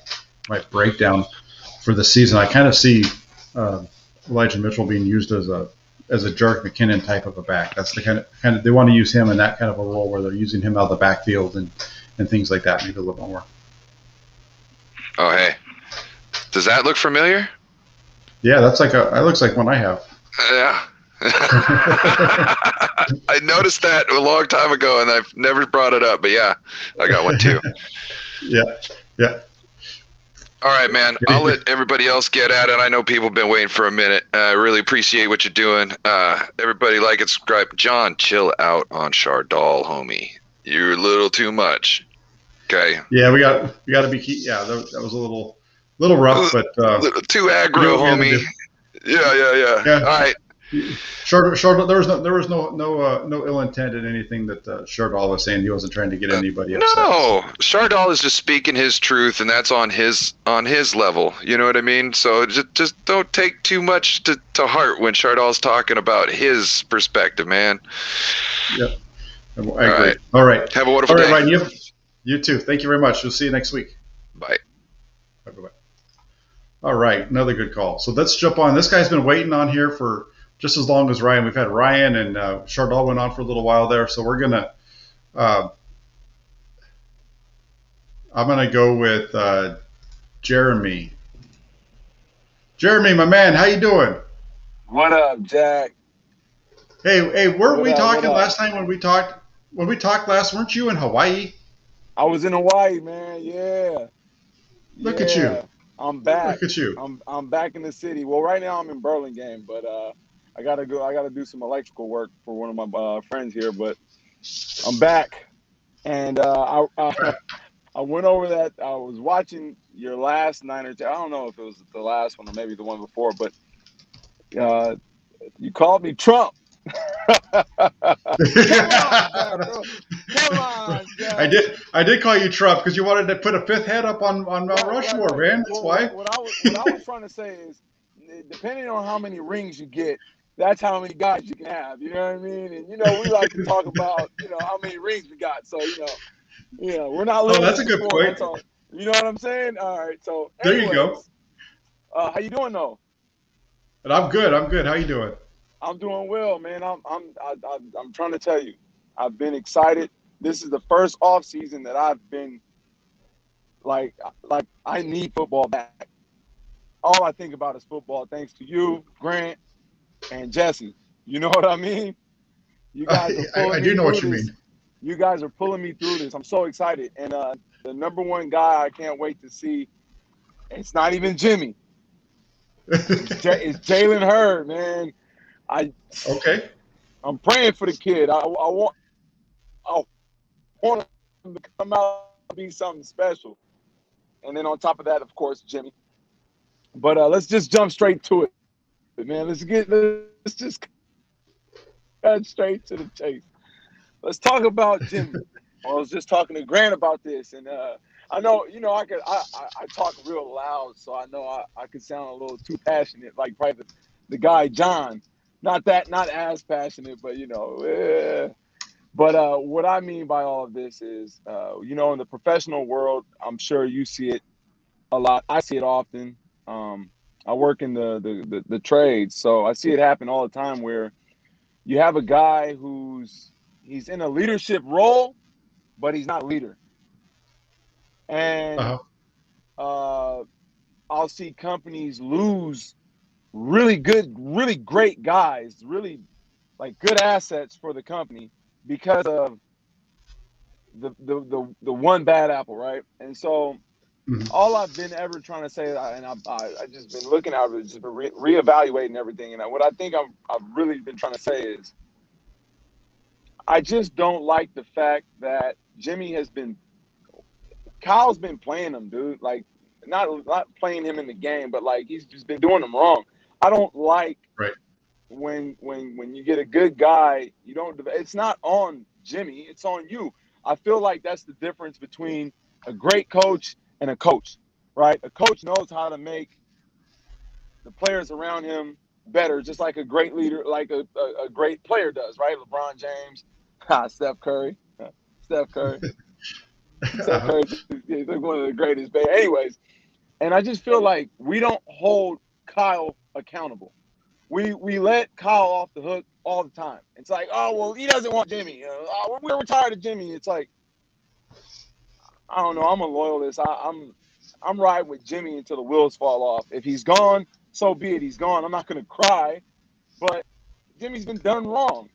breakdown for the season, I kind of see Elijah Mitchell being used as a Jerick McKinnon type of a back. That's the kind of they want to use him in that kind of a role where they're using him out of the backfield and things like that, maybe a little bit more. Oh, hey, does that look familiar? Yeah, that looks like one I have. Yeah. I noticed that a long time ago, and I've never brought it up. But yeah, I got one too. Yeah. Yeah. All right, man. I'll let everybody else get at it. I know people have been waiting for a minute. I really appreciate what you're doing. Everybody like and subscribe. John, chill out on Chardal, homie. You're a little too much. Okay. Yeah, we got to be. Yeah, that was a little rough, but Little too we do aggro, what we got to homie. do. Yeah. Yeah. All right. Short. There was no ill intent in anything that Shardal was saying. He wasn't trying to get anybody upset. No, Chardal is just speaking his truth, and that's on his level. You know what I mean? So just don't take too much to heart when Chardal's talking about his perspective, man. Yep, I agree. All right. Have a wonderful day. Ryan, you too. Thank you very much. We'll see you next week. Bye. Bye. All right, another good call. So let's jump on. This guy's been waiting on here for just as long as Ryan. We've had Ryan and Chardal went on for a little while there. So we're gonna. I'm gonna go with Jeremy. Jeremy, my man, how you doing? What up, Jack? Hey, weren't we talking last time when we talked? When we talked last, weren't you in Hawaii? I was in Hawaii, man. Yeah. Look at you. I'm back. Look at you. I'm back in the city. Well, right now I'm in Burlingame, but I gotta do some electrical work for one of my friends here. But I'm back, and I went over that. I was watching your last Niner. I don't know if it was the last one or maybe the one before, but you called me Trump. Come on, Jack. I did call you Trump because you wanted to put a fifth head up on Mount Rushmore, man. That's why. What I was trying to say is, depending on how many rings you get, that's how many guys you can have. You know what I mean? And we like to talk about how many rings we got. So we're not. Oh, that's a good point. You know what I'm saying? All right. So there you go. How you doing though? And I'm good. How you doing? I'm doing well, man. I'm trying to tell you, I've been excited. This is the first off season that I've been like I need football back. All I think about is football. Thanks to you, Grant, and Jesse. You know what I mean? You guys are pulling I do know what you mean. You guys are pulling me through this. I'm so excited. And the number one guy I can't wait to see. It's not even Jimmy. It's Jalen Hurd, man. Okay. I'm praying for the kid. I want him to come out and be something special. And then on top of that, of course, Jimmy. But let's just jump straight to it, man. Let's just cut straight to the chase. Let's talk about Jimmy. I was just talking to Grant about this, and I know I talk real loud, so I know I could sound a little too passionate, like probably the guy John. Not as passionate, but But what I mean by all of this is, in the professional world, I'm sure you see it a lot. I see it often. I work in the trades, so I see it happen all the time where you have a guy he's in a leadership role, but he's not a leader. And I'll see companies lose really great guys, really like good assets for the company because of the one bad apple, right? And so all I've been ever trying to say, and I've just been looking at it, just been reevaluating everything. And what I think I've really been trying to say is, I just don't like the fact that Kyle's been playing him, dude. Like not playing him in the game, but like he's just been doing him wrong. I don't like when you get a good guy, you don't. It's not on Jimmy, it's on you. I feel like that's the difference between a great coach and a coach, right? A coach knows how to make the players around him better, just like a great leader, like a great player does, right? LeBron James, Steph Curry. Steph Curry is one of the greatest. Anyways, and I just feel like we don't hold Kyle accountable. We let Kyle off the hook all the time. It's like, oh, well, he doesn't want Jimmy. We're tired of Jimmy. It's like, I don't know. I'm a loyalist. I'm riding with Jimmy until the wheels fall off. If he's gone, so be it. He's gone. I'm not going to cry, but Jimmy's been done wrong.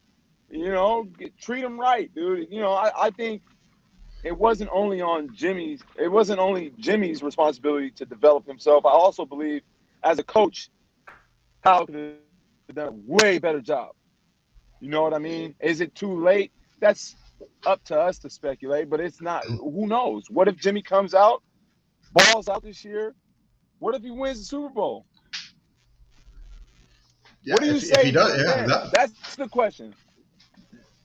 Treat him right, dude. I think it wasn't only Jimmy's responsibility to develop himself. I also believe as a coach, Kyle could have done a way better job. You know what I mean? Is it too late? That's up to us to speculate, but it's not. Who knows? What if Jimmy comes out, balls out this year? What if he wins the Super Bowl? Yeah, what do you say? If he does, yeah, that's the question.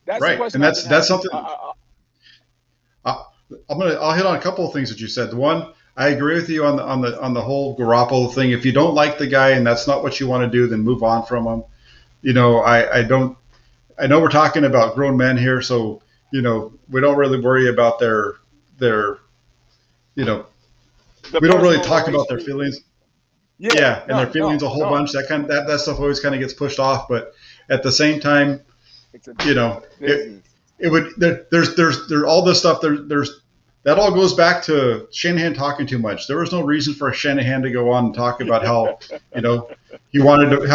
That's right, the question. and that's something. I'll hit on a couple of things that you said. The one, I agree with you on the whole Garoppolo thing. If you don't like the guy and that's not what you want to do, then move on from him. I don't. I know we're talking about grown men here, so we don't really worry about their we don't really talk about their feelings. Yeah, and their feelings a whole bunch. That stuff always kind of gets pushed off, but at the same time, there's all this stuff. There's that all goes back to Shanahan talking too much. There was no reason for Shanahan to go on and talk about how he wanted to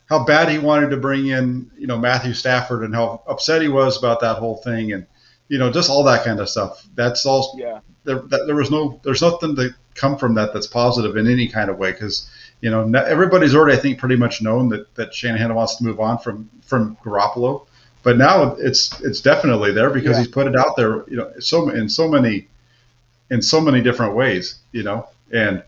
how bad he wanted to bring in Matthew Stafford and how upset he was about that whole thing and just all that kind of stuff. That's all. Yeah. There's nothing to come from that's positive in any kind of way because everybody's already I think pretty much known that Shanahan wants to move on from Garoppolo. But now it's definitely there because he's put it out there, in so many different ways, and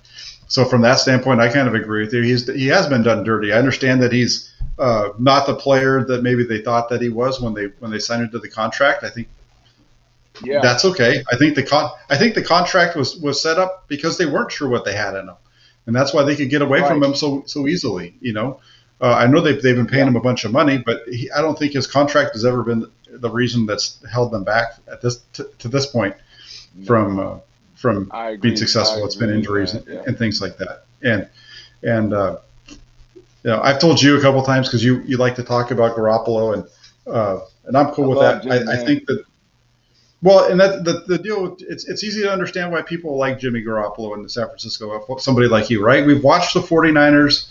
so from that standpoint, I kind of agree with you. He has been done dirty. I understand that he's not the player that maybe they thought that he was when they signed him to the contract. I think that's okay. I think the contract was set up because they weren't sure what they had in him, and that's why they could get away from him so easily, I know they've been paying him a bunch of money, but I don't think his contract has ever been the reason that's held them back at to this point from being successful. It's been injuries and things like that. And I've told you a couple times because you like to talk about Garoppolo and I'm cool with that. I think that. Well, and that the deal. It's easy to understand why people like Jimmy Garoppolo in the San Francisco. Somebody like you, right? We've watched the 49ers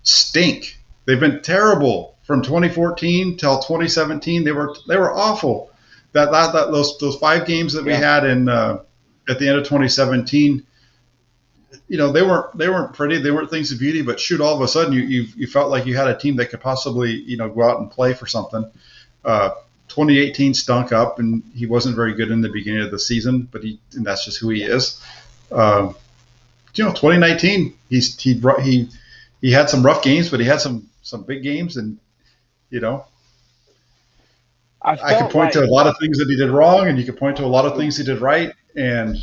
stink. They've been terrible from 2014 till 2017. They were awful. Those 5 games that we had in at the end of 2017, they weren't pretty. They weren't things of beauty. But shoot, all of a sudden you felt like you had a team that could possibly go out and play for something. 2018 stunk up, and he wasn't very good in the beginning of the season. But and that's just who he is. 2019 he had some rough games, but he had some big games, and I can point to a lot of things that he did wrong, and you can point to a lot of things he did right. And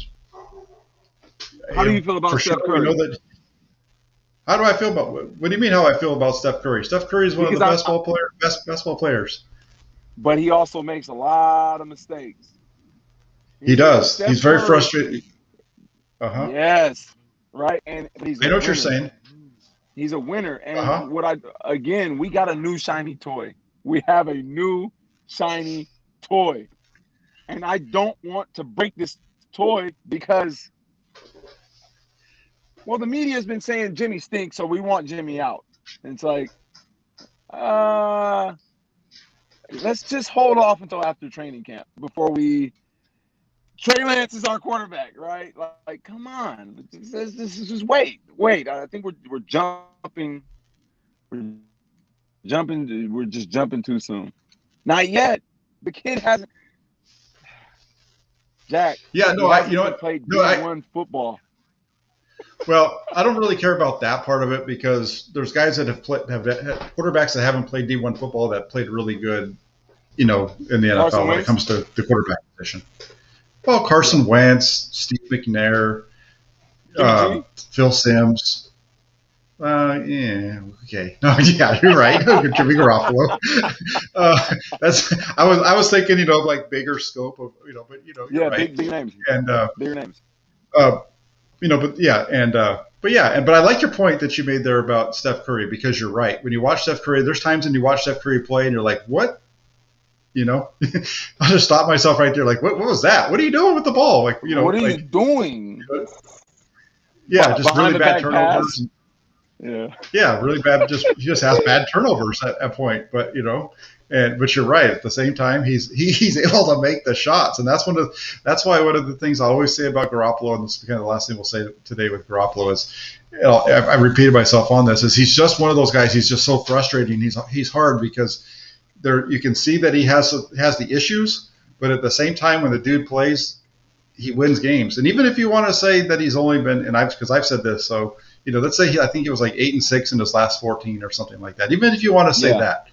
how do you feel about Steph Curry? How do I feel about? What do you mean? How I feel about Steph Curry? Steph Curry is one of the best basketball players. But he also makes a lot of mistakes. He does. He's very frustrated. Yes, right. And I know what you're saying. He's a winner. And we got a new shiny toy. We have a new shiny toy. And I don't want to break this toy because, the media has been saying Jimmy stinks, so we want Jimmy out. And it's like, let's just hold off until after training camp before Trey Lance is our quarterback, right? Like, come on. This is just wait. I think we're jumping. We're just jumping too soon. Not yet. The kid hasn't. Jack. Yeah, no, played D1 football. Well, I don't really care about that part of it because there's guys that have quarterbacks that haven't played D1 football that played really good, in the NFL when it comes to the quarterback position. Well, Carson Wentz, Steve McNair, Phil Simms. Yeah, okay. No, yeah, you're right. Jimmy Garoppolo. I was thinking, like bigger scope of, but you're right. Big names and bigger names. But I like your point that you made there about Steph Curry because you're right. When you watch Steph Curry, there's times when you watch Steph Curry play and you're like, what? I'll just stop myself right there. Like, what was that? What are you doing with the ball? Like, what are you doing? Yeah, just really bad turnovers. Yeah, really bad. He just has bad turnovers at that point. But but you're right. At the same time, he's able to make the shots, and that's why one of the things I always say about Garoppolo, and this is kind of the last thing we'll say today with Garoppolo is, I repeated myself on this, is he's just one of those guys. He's just so frustrating. He's hard because you can see that he has the issues, but at the same time, when the dude plays, he wins games. And even if you want to say that he's only been, because I've said this, so let's say I think he was like 8-6 in his last 14 or something like that. Even if you want to say that,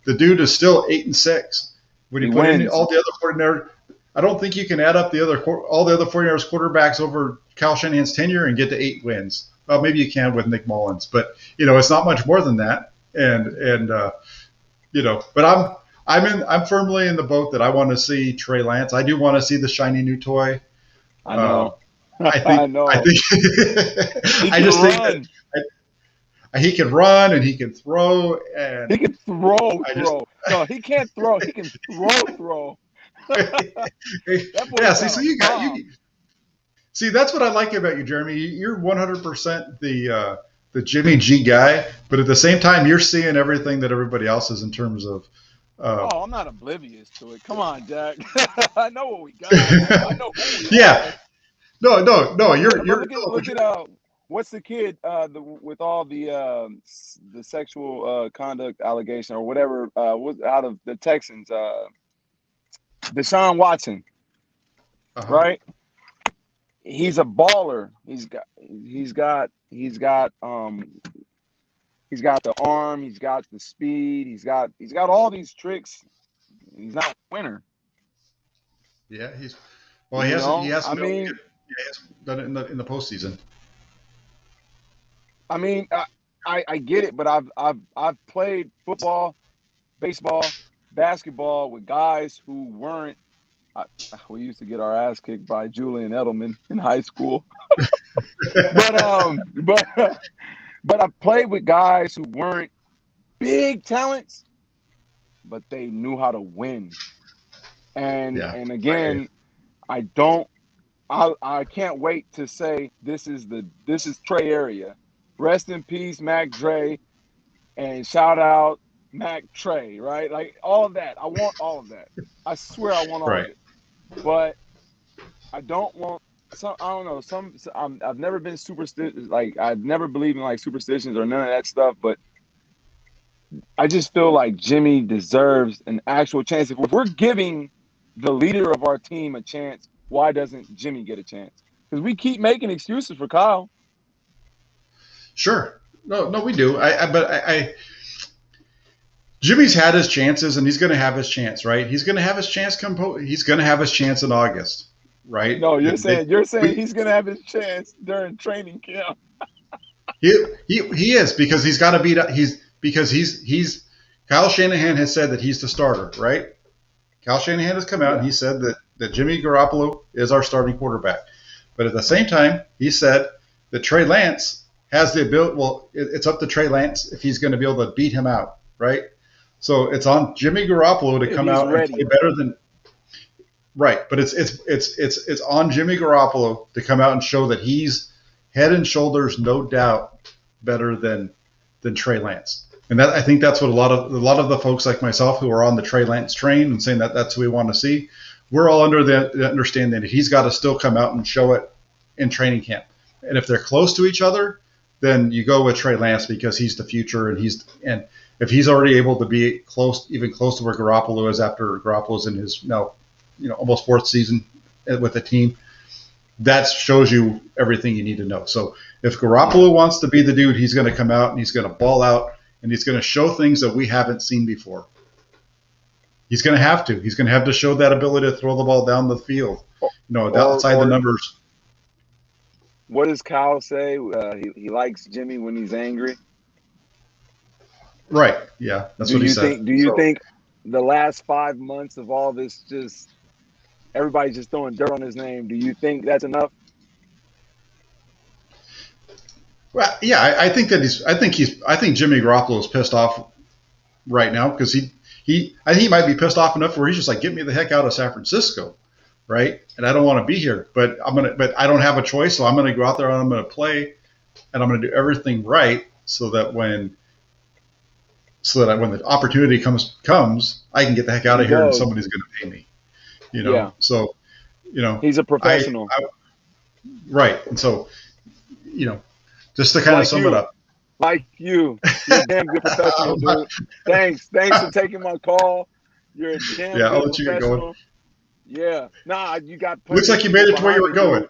the dude is still 8-6. When you put in all the other 49ers, I don't think you can add up all the other 49ers quarterbacks over Kyle Shanahan's tenure and get to 8 wins. Well, maybe you can with Nick Mullins, but it's not much more than that. But I'm firmly in the boat that I want to see Trey Lance. I do want to see the shiny new toy. I know. I know. I think. I just think that he can run and he can throw. And he can throw. No, he can't throw. He can throw. Yeah. See, that's what I like about you, Jeremy. You're 100% the Jimmy G guy, but at the same time, you're seeing everything that everybody else is in terms of. I'm not oblivious to it. Come on, Jack. I know what we got. I know who we are. No. You're look at what's the kid with all the sexual conduct allegation or whatever was out of the Texans, Deshaun Watson, right? He's a baller. He's got the arm. He's got the speed. He's got all these tricks. He's not a winner. Yeah, he hasn't done it in the postseason. I mean, I get it, but I've played football, baseball, basketball with guys who weren't. We used to get our ass kicked by Julian Edelman in high school, but I played with guys who weren't big talents, but they knew how to win. And again, I can't wait to say this is Trey area. Rest in peace, Mac Dre, and shout out Mac Trey, right? Like all of that. I want all of that. I swear I want all of it. But I don't want I've never been superstitious. Like I've never believed in like superstitions or none of that stuff. But I just feel like Jimmy deserves an actual chance. If we're giving the leader of our team a chance, why doesn't Jimmy get a chance? Because we keep making excuses for Kyle. Sure. No, we do. Jimmy's had his chances, and he's going to have his chance, right? He's going to have his chance he's going to have his chance in August, right? No, you're saying he's going to have his chance during training camp. He is, because he's got to beat. Kyle Shanahan has said that he's the starter, right? Kyle Shanahan has come out and he said that Jimmy Garoppolo is our starting quarterback, but at the same time, he said that Trey Lance has the ability. Well, it's up to Trey Lance if he's going to be able to beat him out, right? So it's on Jimmy Garoppolo to come out and play better than. Right, but it's on Jimmy Garoppolo to come out and show that he's head and shoulders, no doubt, better than Trey Lance. And I think that's what a lot of the folks like myself who are on the Trey Lance train and saying that that's who we want to see. We're all under the understanding that he's got to still come out and show it in training camp. And if they're close to each other, then you go with Trey Lance because he's the future, and if he's already able to be even close to where Garoppolo is after Garoppolo's in his almost fourth season with the team, that shows you everything you need to know. So if Garoppolo wants to be the dude, he's going to come out and he's going to ball out and he's going to show things that we haven't seen before. He's going to have to. He's going to have to show that ability to throw the ball down the field, outside the numbers. What does Kyle say? He likes Jimmy when he's angry. Right. Yeah, that's what he said. Do you think the last 5 months of all this, just everybody's just throwing dirt on his name, do you think that's enough? Well, yeah, I think Jimmy Garoppolo is pissed off right now because I think he might be pissed off enough where he's just like, get me the heck out of San Francisco, right? And I don't want to be here, but I don't have a choice, so I'm going to go out there and I'm going to play and I'm going to do everything right so that when the opportunity comes, I can get the heck out of here and somebody's going to pay me. So he's a professional, right? And so just to kind of sum it up. Like you're a damn good professional, dude. Thanks for taking my call. You're a damn good I'll let professional. You get going. Yeah. Nah, you got. Looks like you made it to where you were going.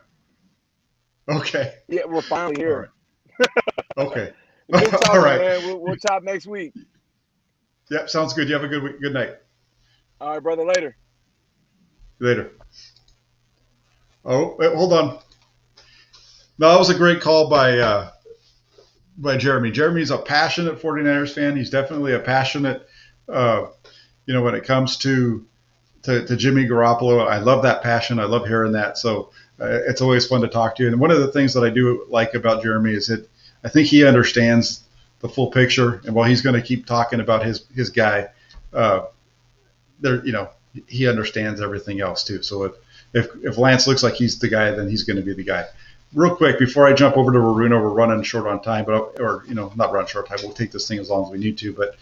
Okay. Yeah, we're finally here. Right. Okay. Good talking, all right, man. We'll talk next week. Yep, sounds good. You have a good week. Good night. All right, brother. Later. Oh, wait, hold on. No, that was a great call by Jeremy. Jeremy's a passionate 49ers fan. He's definitely a passionate, when it comes to Jimmy Garoppolo. I love that passion. I love hearing that. So it's always fun to talk to you. And one of the things that I do like about Jeremy is that I think he understands the full picture. And while he's going to keep talking about his guy, he understands everything else too. So if Lance looks like he's the guy, then he's going to be the guy. Real quick, before I jump over to Varuna, we're running short on time, not running short on time. We'll take this thing as long as we need to. But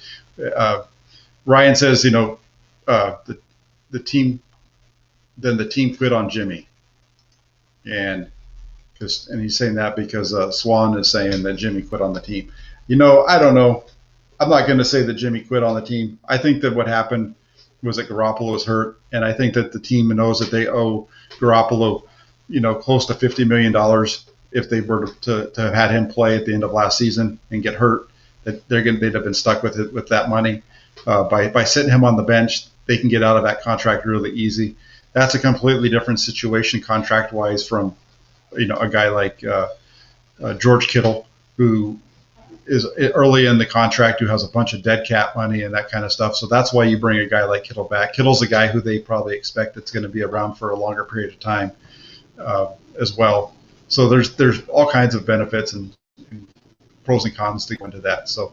Ryan says, the team quit on Jimmy, and he's saying that because Swan is saying that Jimmy quit on the team. I don't know. I'm not going to say that Jimmy quit on the team. I think that what happened was that Garoppolo was hurt, and I think that the team knows that they owe Garoppolo, close to $50 million if they were to have had him play at the end of last season and get hurt. That they'd have been stuck with that money. By sitting him on the bench, they can get out of that contract really easy. That's a completely different situation contract-wise from, a guy like George Kittle, who is early in the contract, who has a bunch of dead cap money and that kind of stuff. So that's why you bring a guy like Kittle back. Kittle's a guy who they probably expect that's going to be around for a longer period of time as well. So there's all kinds of benefits and pros and cons to go into that. So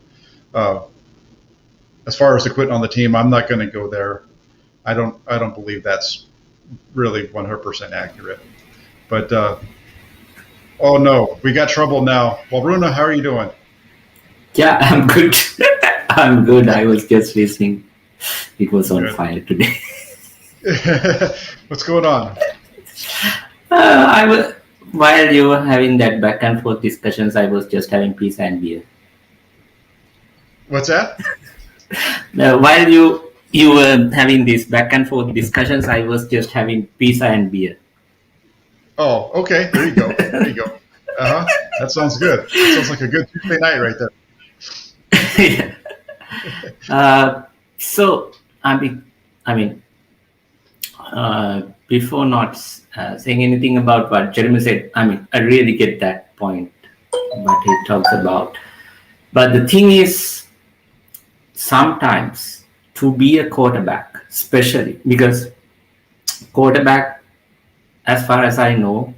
as far as the quitting on the team, I'm not going to go there. I don't believe that's really 100% accurate. But oh no, we got trouble now. Well, Runa, how are you doing? Yeah, I'm good. I'm good. I was just listening. It was on fire today. What's going on? While you were having that back and forth discussions, I was just having pizza and beer. What's that? While you were having these back and forth discussions, I was just having pizza and beer. Oh, okay. There you go. Uh-huh. That sounds good. That sounds like a good Tuesday night right there. So before not saying anything about what Jeremy said, I really get that point, what he talks about. But the thing is, sometimes to be a quarterback, especially because quarterback, as far as I know,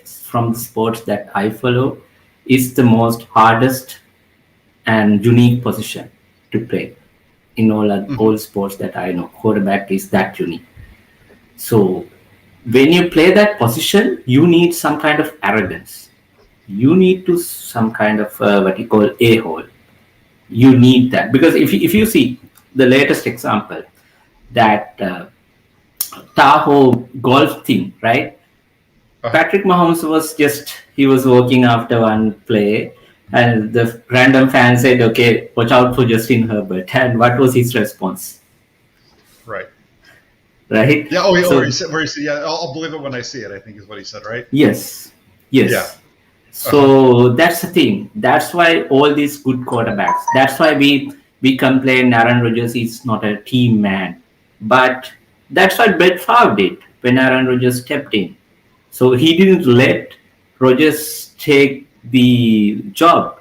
from the sports that I follow, is the most hardest and unique position to play in all sports that I know. Quarterback is that unique. So when you play that position, you need some kind of arrogance. You need to some kind of what you call a-hole. You need that because if you see the latest example, that Tahoe golf thing, right? Patrick Mahomes was walking after one play, and the random fan said, okay, watch out for Justin Herbert. And what was his response? Right. Right? Yeah, where he said, yeah, I'll believe it when I see it, I think is what he said, right? Yes. Yeah. So that's the thing. That's why all these good quarterbacks, that's why we complain Aaron Rodgers is not a team man. But that's what Brett Favre did when Aaron Rodgers stepped in. So he didn't let Rodgers take the job.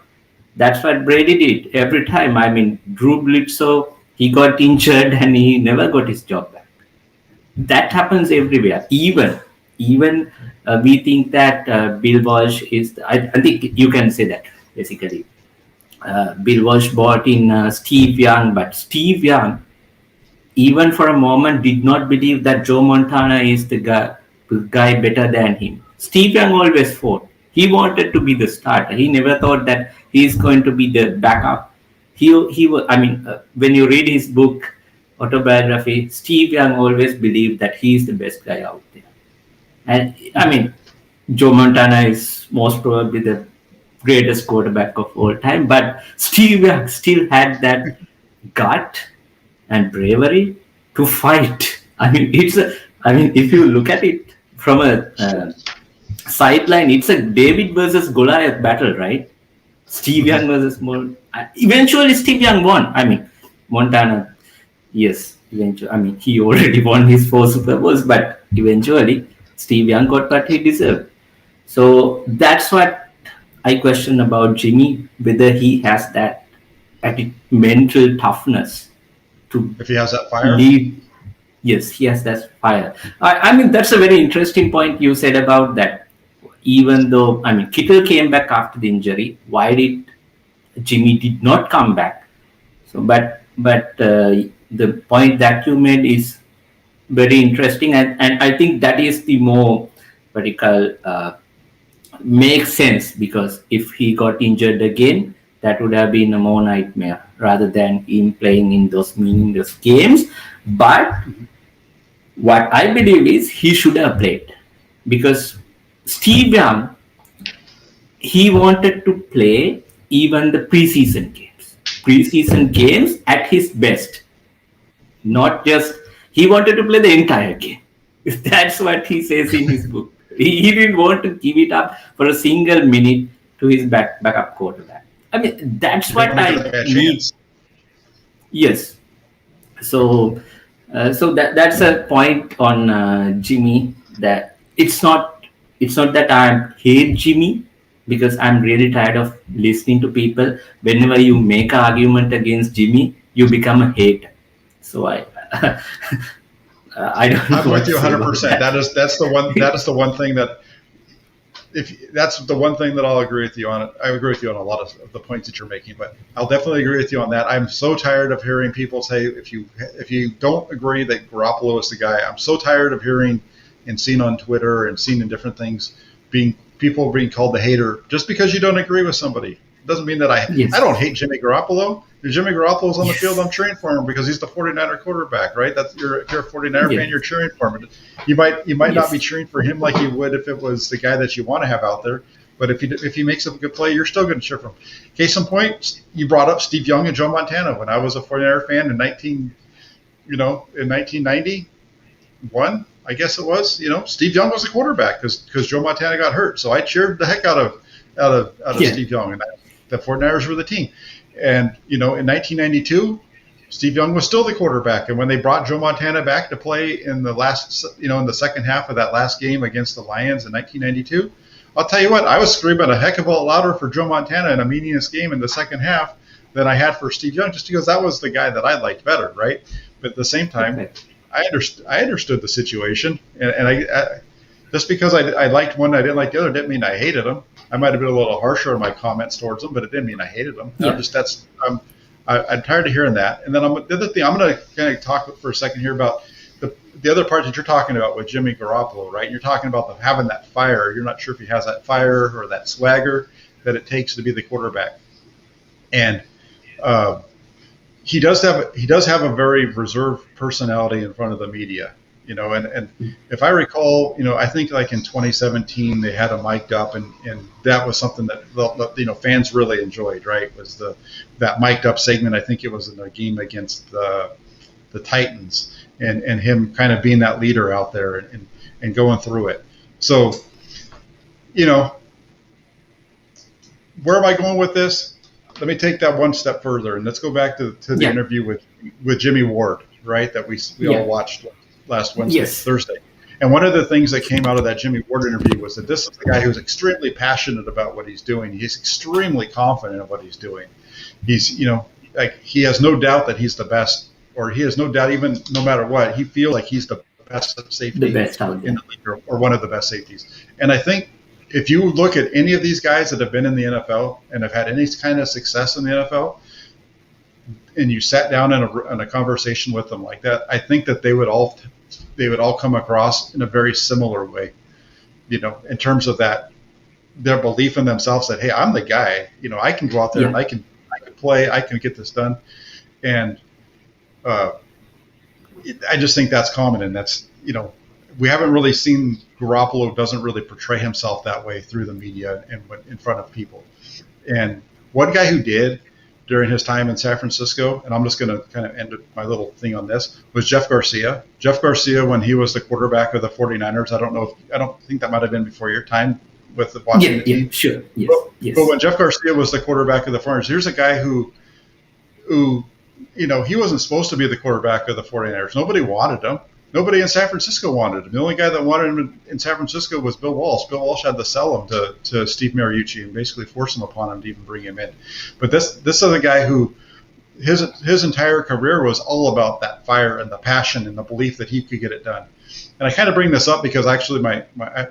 That's what Brady did every time. Drew Bledsoe, he got injured and he never got his job back. That happens everywhere. Even we think that Bill Walsh is, I think you can say that basically. Bill Walsh brought in Steve Young, but Steve Young, even for a moment, did not believe that Joe Montana is the guy better than him. Steve Young always fought. He wanted to be the starter. He never thought that he's going to be the backup. He was. I mean, when you read his book autobiography, Steve Young always believed that he's the best guy out there. And I mean, Joe Montana is most probably the greatest quarterback of all time, but Steve Young still had that gut and bravery to fight. I mean, if you look at it from a sideline, it's a David versus Goliath battle, right? Steve Young versus eventually Steve Young won. I mean, Montana, yes, eventually. I mean, he already won his 4 Super Bowls, but eventually Steve Young got what he deserved. So that's what I question about Jimmy, whether he has that mental toughness to, if he has that fire, lead. Yes, he has that fire. I mean, that's a very interesting point you said about that. Even though, I mean, Kittle came back after the injury, why did Jimmy did not come back? So, but the point that you made is very interesting, and I think that is the more vertical makes sense, because if he got injured again, that would have been a more nightmare rather than him playing in those meaningless games. But what I believe is he should have played, because Steve Young, he wanted to play even the preseason games at his best, not just he wanted to play the entire game. That's what he says in his book. He didn't want to give it up for a single minute to his backup quarterback. I mean, that's what I need. Yes. So that's a point on Jimmy, that it's not that I hate Jimmy, because I'm really tired of listening to people. Whenever you make an argument against Jimmy, you become a hater. So I don't know. I'm with you 100%. That's the one thing that, that's the one thing that I'll agree with you on. I agree with you on a lot of the points that you're making, but I'll definitely agree with you on that. I'm so tired of hearing people say, if you don't agree that Garoppolo is the guy, I'm so tired of hearing and seeing on Twitter and seeing in different things people being called the hater just because you don't agree with somebody. It doesn't mean that I don't hate Jimmy Garoppolo. If Jimmy Garoppolo's on the field, I'm cheering for him because he's the 49er quarterback, right? If you're a 49er fan, you're cheering for him. You might not be cheering for him like you would if it was the guy that you want to have out there. But if he makes a good play, you're still going to cheer for him. Case in point, you brought up Steve Young and Joe Montana. When I was a 49er fan in 1991, I guess it was, Steve Young was the quarterback because Joe Montana got hurt. So I cheered the heck out of Steve Young, and the 49ers were the team. And, in 1992, Steve Young was still the quarterback. And when they brought Joe Montana back to play in the in the second half of that last game against the Lions in 1992, I'll tell you what, I was screaming a heck of a lot louder for Joe Montana in a meaningless game in the second half than I had for Steve Young, just because that was the guy that I liked better, right? But at the same time, I understood the situation, and I just because I liked one, I didn't like the other, didn't mean I hated them. I might have been a little harsher in my comments towards them, but it didn't mean I hated them. Yeah. I'm tired of hearing that. And then the other thing, I'm going to kind of talk for a second here about the other part that you're talking about with Jimmy Garoppolo, right? You're talking about having that fire. You're not sure if he has that fire or that swagger that it takes to be the quarterback. And he does have a very reserved personality in front of the media. And if I recall, I think like in 2017 they had him mic'd up, and that was something that fans really enjoyed, right? Was that mic'd up segment? I think it was in a game against the Titans, and him kind of being that leader out there and going through it. So, where am I going with this? Let me take that one step further, and let's go back to the interview with Jimmy Ward, right? That we all watched last Thursday. And one of the things that came out of that Jimmy Ward interview was that this is the guy who's extremely passionate about what he's doing. He's extremely confident in what he's doing. He's, he has no doubt that he's the best, or he has no doubt, even no matter what, he feels like he's the best safety in the league, or one of the best safeties. And I think if you look at any of these guys that have been in the NFL and have had any kind of success in the NFL, and you sat down in a conversation with them like that, I think that they would all come across in a very similar way, in terms of that their belief in themselves that, hey, I'm the guy. I can go out there and I can play. I can get this done. And I just think that's common, and that's we haven't really seen Garoppolo doesn't really portray himself that way through the media and in front of people. And one guy who did during his time in San Francisco, and I'm just going to kind of end my little thing on this, was Jeff Garcia. Jeff Garcia, when he was the quarterback of the 49ers, I don't think that might have been before your time with the Washington team. Sure. Yes. But when Jeff Garcia was the quarterback of the 49ers, here's a guy who he wasn't supposed to be the quarterback of the 49ers. Nobody wanted him. Nobody in San Francisco wanted him. The only guy that wanted him in San Francisco was Bill Walsh. Bill Walsh had to sell him to Steve Mariucci and basically force him upon him to even bring him in. But this is a guy who his entire career was all about that fire and the passion and the belief that he could get it done. And I kind of bring this up because actually my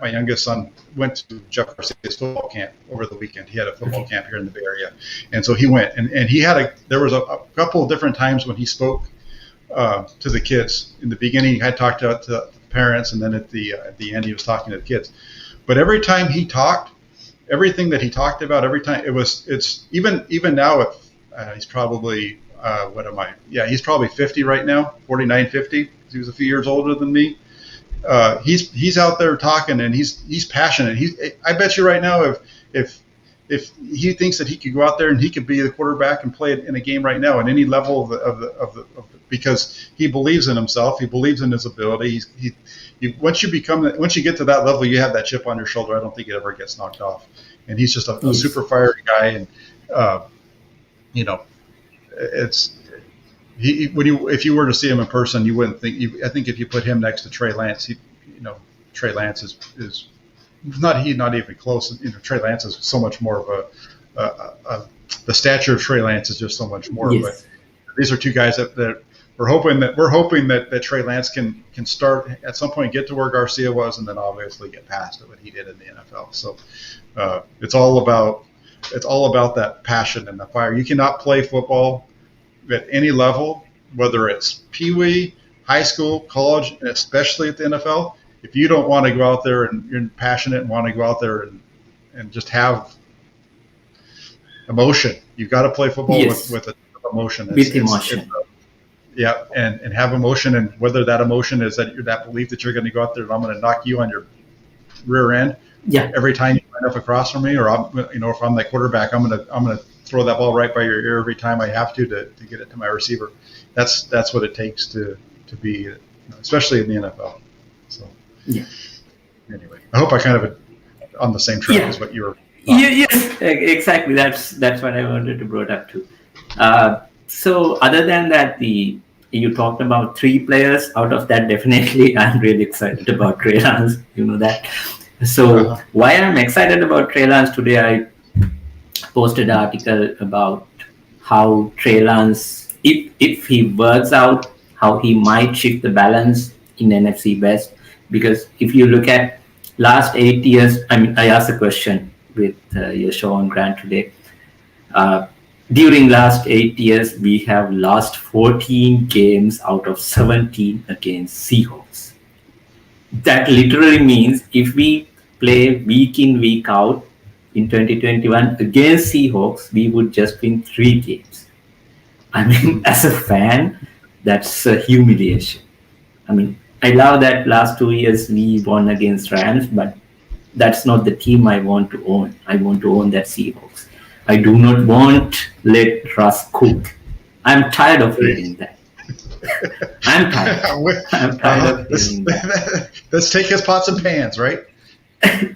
youngest son went to Jeff Garcia's football camp over the weekend. He had a football camp here in the Bay Area. And so he went, and he had there was a couple of different times when he spoke to the kids. In the beginning, he had talked to the parents, and then at the end, he was talking to the kids. But every time he talked, everything that he talked about, every time it's even now, he's probably he's probably 50 right now, 49, 50. He was a few years older than me. He's out there talking, and he's passionate. I bet you right now, if he thinks that he could go out there and he could be the quarterback and play it in a game right now at any level of because he believes in himself, he believes in his ability. Once you get to that level, you have that chip on your shoulder. I don't think it ever gets knocked off. And he's just a super fiery guy, and it's. If you were to see him in person, you wouldn't think. I think if you put him next to Trey Lance, Trey Lance is not even close. Trey Lance is so much more of the stature of Trey Lance is just so much more. Yes. But these are two guys that we're hoping that Trey Lance can start at some point, get to where Garcia was, and then obviously get past it what he did in the NFL. So it's all about that passion and the fire. You cannot play football at any level, whether it's peewee, high school, college, and especially at the NFL, if you don't want to go out there and you're passionate and want to go out there and just have emotion, you've got to play football with emotion. With emotion. And have emotion, and whether that emotion is that belief that you're going to go out there and I'm going to knock you on your rear end every time you line up across from me, or if I'm the quarterback, I'm going to throw that ball right by your ear every time I have to get it to my receiver. That's what it takes to be, especially in the NFL. So anyway, I hope I kind of on the same track as what you were. Yes, exactly. That's what I wanted to bring up too. So other than that, you talked about 3 players. Out of that, definitely, I'm really excited about Trey Lance. You know that. So why I'm excited about Trey Lance today, I posted an article about how Trey Lance, if he works out, how he might shift the balance in NFC West. Because if you look at last 8 years, I asked a question with your show on Grant today. During last 8 years, we have lost 14 games out of 17 against Seahawks. That literally means if we play week in, week out in 2021 against Seahawks, we would just win 3 games. As a fan, that's a humiliation. I love that last 2 years we won against Rams, but that's not the team I want to own. I want to own that Seahawks. I do not want to let Russ cook. I'm tired of hearing that. I'm tired of hearing that. Let's take his pots and pans, right?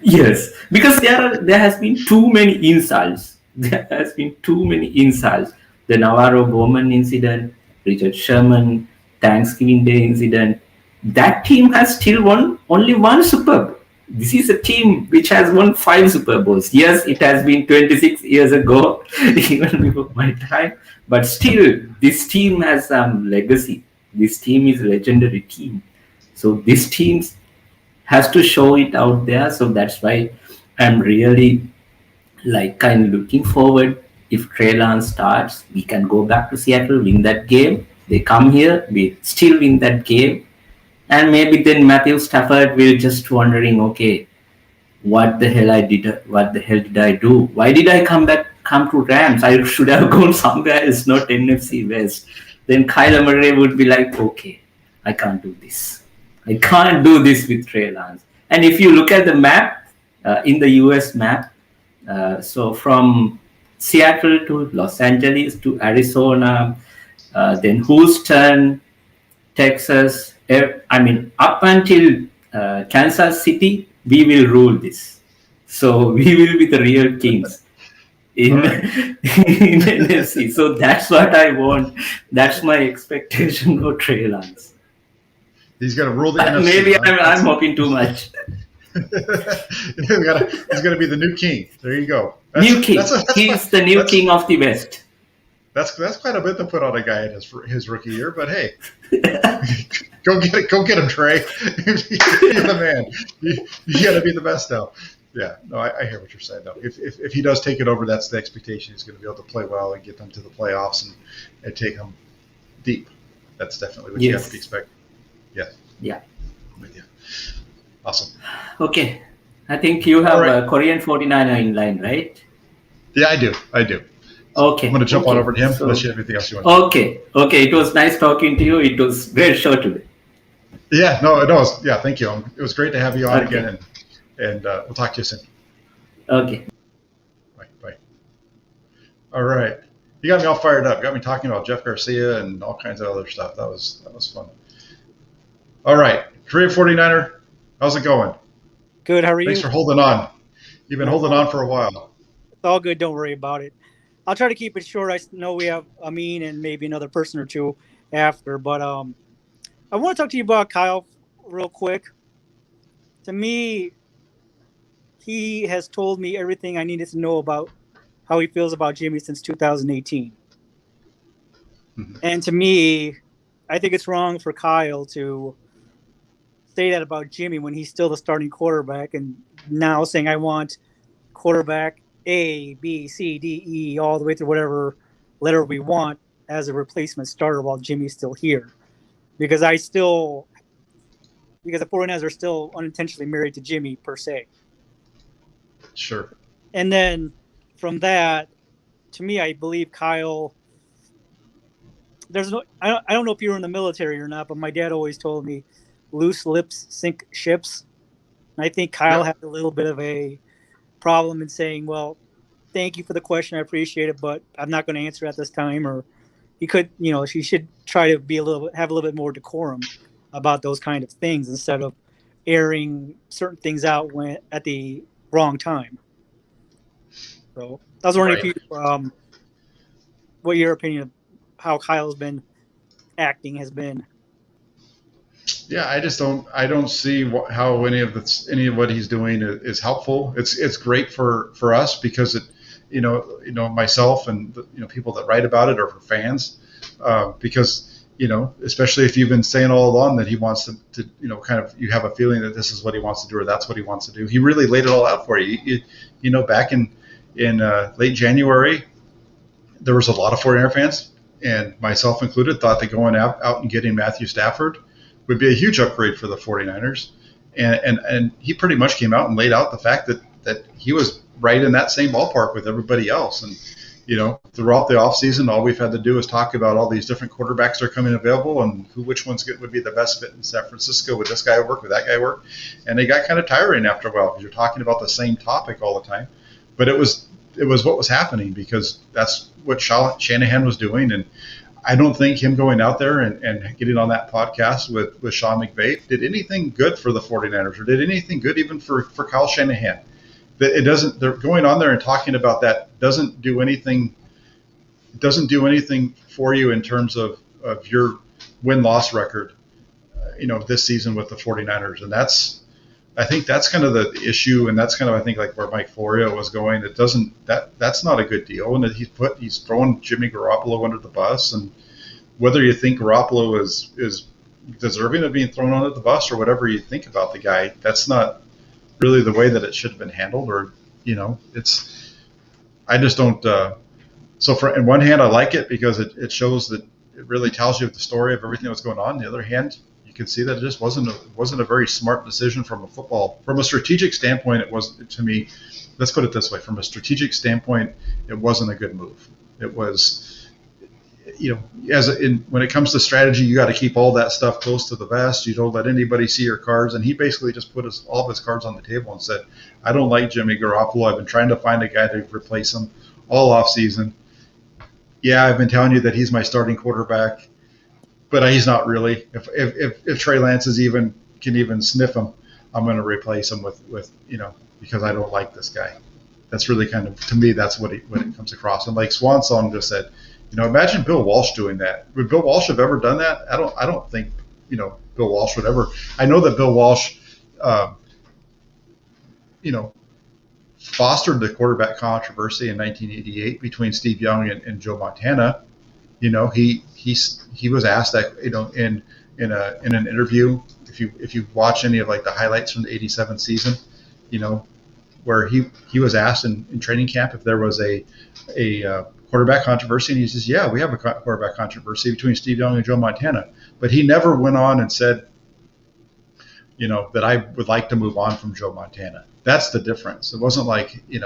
Yes, because there has been too many insults. There has been too many insults. The Navarro Bowman incident, Richard Sherman, Thanksgiving Day incident. That team has still won only 1 Super Bowl. This is a team which has won 5 Super Bowls. Yes, it has been 26 years ago, even before my time. But still, this team has some legacy. This team is a legendary team. So this team has to show it out there. So that's why I'm really kind of looking forward. If Trey Lance starts, we can go back to Seattle, win that game. They come here, we still win that game. And maybe then Matthew Stafford will just wondering, okay, what the hell did I do? Why did I come to Rams? I should have gone somewhere else, not NFC West. Then Kyler Murray would be like, okay, I can't do this. I can't do this with Trey Lance. And if you look at the map, in the US map, so from Seattle to Los Angeles to Arizona, then Houston, Texas, up until Kansas City, we will rule this. So we will be the real kings in NFC. So that's what I want. That's my expectation for Trey Lance. He's going to rule the NFC. Maybe I'm hoping too much. He's going to be the new king. There you go. New king. He's the new king of the West. That's quite a bit to put on a guy in his rookie year, but hey, go get him, Trey. You're the man. You got to be the best now. Yeah, no, I hear what you're saying though. If he does take it over, that's the expectation. He's going to be able to play well and get them to the playoffs and take them deep. That's definitely what you have to be expecting. Yes. Yeah. With you. Awesome. Okay, I think you have a Korean 49er in line, right? Yeah, I do. Okay. I'm going to jump on over to him unless you have anything else you want to say. Okay. It was nice talking to you. It was great show today. Yeah, yeah, thank you. It was great to have you on again, and we'll talk to you soon. Okay. Bye. All right. You got me all fired up. Got me talking about Jeff Garcia and all kinds of other stuff. That was fun. All right. Korean 49er, how's it going? Good. How are you? Thanks for holding on. You've been holding on for a while. It's all good. Don't worry about it. I'll try to keep it short. I know we have Amin and maybe another person or two after, but I want to talk to you about Kyle real quick. To me, he has told me everything I needed to know about how he feels about Jimmy since 2018. Mm-hmm. And to me, I think it's wrong for Kyle to say that about Jimmy when he's still the starting quarterback and now saying I want quarterback A, B, C, D, E, all the way through whatever letter we want as a replacement starter while Jimmy's still here. Because the 49ers are still unintentionally married to Jimmy per se. Sure. And then from that, to me, I believe Kyle, I don't know if you were in the military or not, but my dad always told me loose lips sink ships. And I think Kyle had a little bit of a problem in saying, well, thank you for the question. I appreciate it, but I'm not going to answer at this time. Or he could, she should try to have a little bit more decorum about those kind of things instead of airing certain things out at the wrong time. So I was wondering if you, what your opinion of how Kyle's been acting has been. Yeah, I don't see how any of what he's doing is helpful. It's great for us because it, myself and people that write about it are for fans, because especially if you've been saying all along that he wants to kind of, you have a feeling that this is what he wants to do or that's what he wants to do. He really laid it all out for you. Back in late January, there was a lot of 49er fans, and myself included, thought that going out and getting Matthew Stafford would be a huge upgrade for the 49ers. And he pretty much came out and laid out the fact that he was right in that same ballpark with everybody else. And, throughout the offseason, all we've had to do is talk about all these different quarterbacks that are coming available and which ones would be the best fit in San Francisco. Would this guy work? Would that guy work? And they got kind of tiring after a while because you're talking about the same topic all the time. But it was what was happening because that's what Shanahan was doing. And I don't think him going out there and getting on that podcast with Sean McVay did anything good for the 49ers or did anything good even for Kyle Shanahan. They're going on there and talking about that doesn't do anything for you in terms of your win-loss record, this season with the 49ers. And I think that's kind of the issue. And that's kind of, I think, like where Mike Florio was going. That's not a good deal. And he's throwing Jimmy Garoppolo under the bus. And whether you think Garoppolo is deserving of being thrown under the bus or whatever you think about the guy, that's not really the way that it should have been handled. Or, I just don't. So in one hand, I like it because it shows that it really tells you the story of everything that was going on. On the other hand, you could see that it just wasn't a very smart decision from a strategic standpoint. It was, to me. Let's put it this way: from a strategic standpoint, it wasn't a good move. It was, when it comes to strategy, you got to keep all that stuff close to the vest. You don't let anybody see your cards. And he basically just put all of his cards on the table and said, "I don't like Jimmy Garoppolo. I've been trying to find a guy to replace him all offseason. Yeah, I've been telling you that he's my starting quarterback, but he's not really. If Trey Lance can even sniff him, I'm going to replace him with because I don't like this guy." That's really kind of, to me, that's what it comes across. And like Swan Song just said, imagine Bill Walsh doing that. Would Bill Walsh have ever done that? I don't think Bill Walsh would ever. I know that Bill Walsh, fostered the quarterback controversy in 1988 between Steve Young and Joe Montana. He was asked that in an interview. If you watch any of like the highlights from the '87 season, where he was asked in training camp if there was a quarterback controversy, and he says, "Yeah, we have a quarterback controversy between Steve Young and Joe Montana." But he never went on and said, that I would like to move on from Joe Montana. That's the difference. It wasn't like, it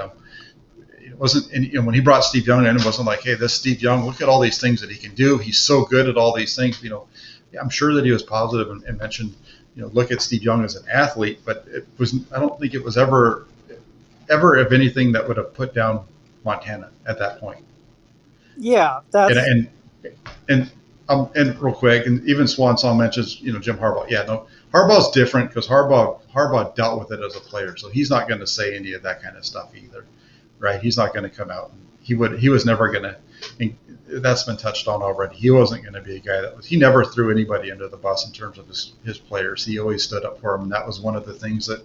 wasn't, when he brought Steve Young in, it wasn't like, "Hey, this Steve Young, look at all these things that he can do. He's so good at all these things." I'm sure that he was positive and mentioned, look at Steve Young as an athlete, but I don't think it was ever, if anything, that would have put down Montana at that point. Yeah, that's and real quick, and even Swan Song mentions Jim Harbaugh. Yeah, no, Harbaugh's different because Harbaugh dealt with it as a player, so he's not going to say any of that kind of stuff either, right? He's not going to come out. He was never going to. That's been touched on already. He wasn't going to be a guy he never threw anybody under the bus in terms of his players. He always stood up for them, and that was one of the things that,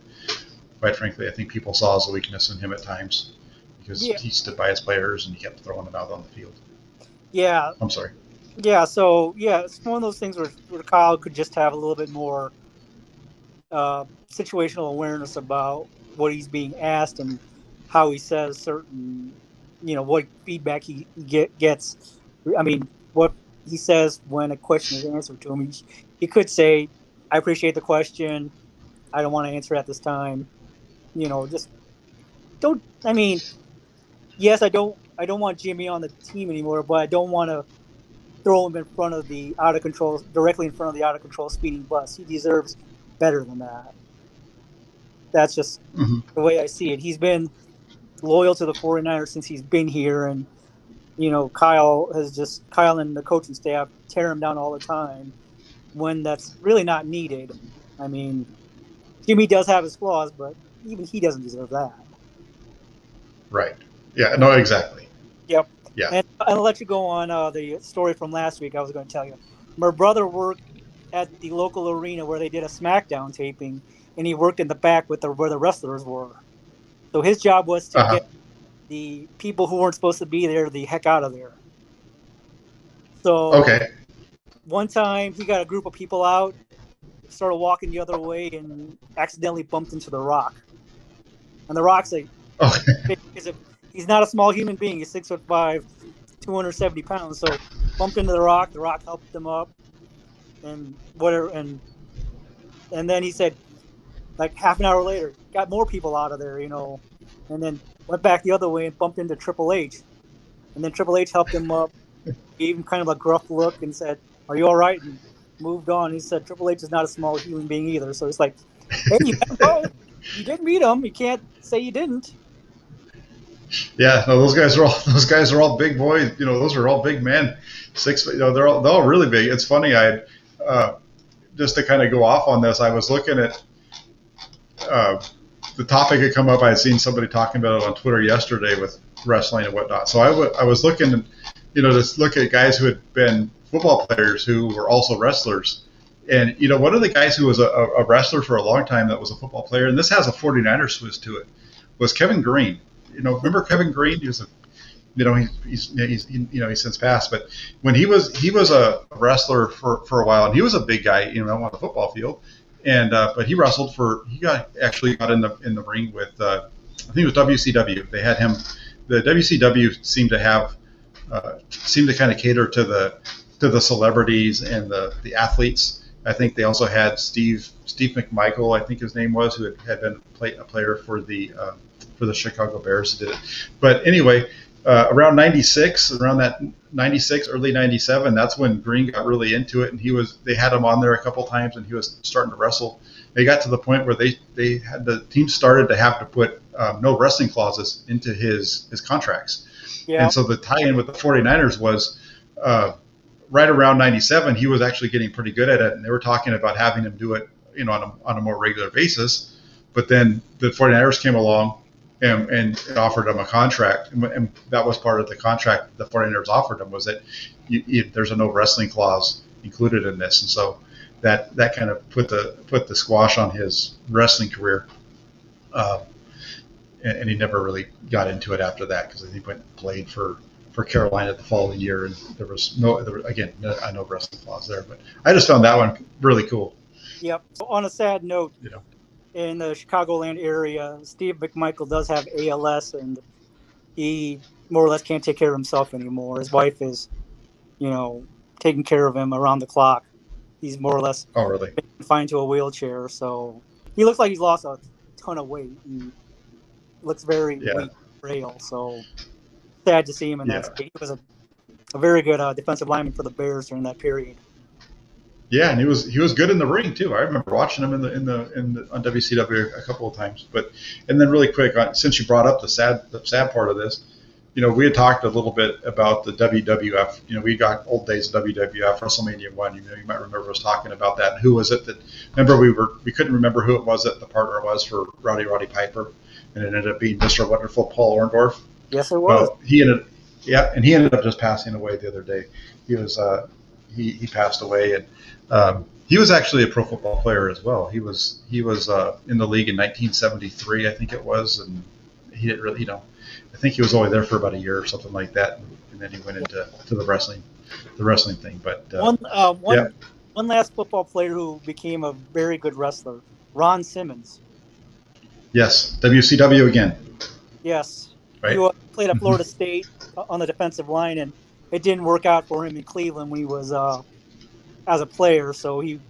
quite frankly, I think people saw as a weakness in him at times, because he stood by his players and he kept throwing them out on the field. Yeah. I'm sorry. Yeah, so, it's one of those things where Kyle could just have a little bit more situational awareness about what he's being asked and how he says certain, what feedback he gets. I mean, what he says when a question is answered to him. He could say, "I appreciate the question. I don't want to answer at this time." Just don't. I mean, yes, I don't want Jimmy on the team anymore, but I don't want to throw him in front of the directly in front of the out of control speeding bus. He deserves better than that. That's just the way I see it. He's been loyal to the 49ers since he's been here, and Kyle and the coaching staff tear him down all the time when that's really not needed. I mean, Jimmy does have his flaws, but even he doesn't deserve that. Right. Yeah. No. Exactly. Yep. Yeah. And I'll let you go on the story from last week. I was going to tell you. My brother worked at the local arena where they did a SmackDown taping, and he worked in the back where the wrestlers were. So his job was to get the people who weren't supposed to be there the heck out of there. So one time he got a group of people out, started walking the other way, and accidentally bumped into The Rock. And The Rock's he's not a small human being. He's 6'5", 270 pounds. So bumped into The Rock. The Rock helped him up, and whatever. And then he said, like half an hour later, got more people out of there, and then went back the other way and bumped into Triple H. And then Triple H helped him up, gave him kind of a gruff look and said, "Are you all right?" And moved on. He said Triple H is not a small human being either. So it's like, hey, you did meet him. You can't say you didn't. Yeah, no, those guys are all big boys. Those are all big men. They're all really big. It's funny. Just to kind of go off on this, I was looking at the topic had come up. I had seen somebody talking about it on Twitter yesterday with wrestling and whatnot. So I was looking, to look at guys who had been football players who were also wrestlers. And, one of the guys who was a wrestler for a long time that was a football player, and this has a 49ers twist to it, was Kevin Green. Remember Kevin Green? He was he's since passed, but when he was a wrestler for a while, and he was a big guy, on the football field, and but he wrestled actually got in the ring with I think it was WCW. They had him. The WCW seemed to kind of cater to the celebrities and the athletes, I think they also had Steve McMichael, I think his name was, who had been a player for the Chicago Bears. Who did it, but anyway, around that 96, early 97, that's when Green got really into it, and they had him on there a couple times, and he was starting to wrestle. They got to the point where the team started to have to put no wrestling clauses into his contracts. Yeah. And so the tie-in with the 49ers was right around 97, he was actually getting pretty good at it, and they were talking about having him do it, on a more regular basis. But then the 49ers came along and offered him a contract, and that was part of the contract the 49ers offered him, was that there's a no wrestling clause included in this, and so that kind of put the squash on his wrestling career. And he never really got into it after that, because he went and played for Carolina the following year, and there was no wrestling clause there. But I just found that one really cool. Yep. So on a sad note, in the Chicagoland area, Steve McMichael does have ALS, and he more or less can't take care of himself anymore. His wife is, taking care of him around the clock. He's more or less confined to a wheelchair, so he looks like he's lost a ton of weight. And looks very weak, frail, so sad to see him in that state. He was a very good defensive lineman for the Bears during that period. Yeah, and he was good in the ring too. I remember watching him on WCW a couple of times. And then really quick, since you brought up the sad part of this, we had talked a little bit about the WWF. We got old days of WWF, WrestleMania 1. You might remember us talking about that. And who was it that? Remember we couldn't remember who it was that the partner was for Roddy Piper, and it ended up being Mr. Wonderful Paul Orndorff. Yes, it was. Well, he ended up just passing away the other day. He was he passed away, and he was actually a pro football player as well. He was in the league in 1973, I think it was, and he didn't really, I think he was only there for about a year or something like that, and then he went into the wrestling thing. But one last football player who became a very good wrestler, Ron Simmons. Yes, WCW again. Yes. Right. He played at Florida State on the defensive line, and it didn't work out for him in Cleveland when he was as a player, so he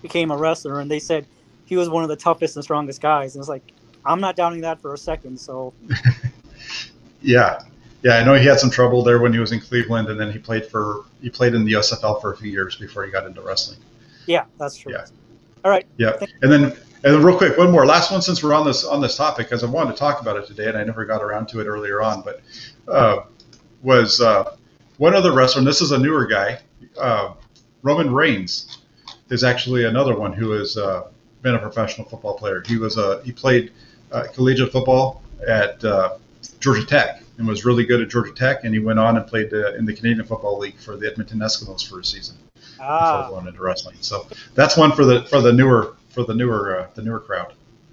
became a wrestler, and they said he was one of the toughest and strongest guys. And it's like, I'm not doubting that for a second. So yeah, I know he had some trouble there when he was in Cleveland, and then he played in the USFL for a few years before he got into wrestling. Yeah, that's true. Yeah. All right. Yeah, and then real quick, one more last one, since we're on this topic, because I wanted to talk about it today, and I never got around to it earlier on, but was one other wrestler, and this is a newer guy, Roman Reigns is actually another one who has been a professional football player. He played collegiate football at Georgia Tech and was really good at Georgia Tech, and he went on and played in the Canadian Football League for the Edmonton Eskimos for a season before going into wrestling. So that's one for the newer crowd.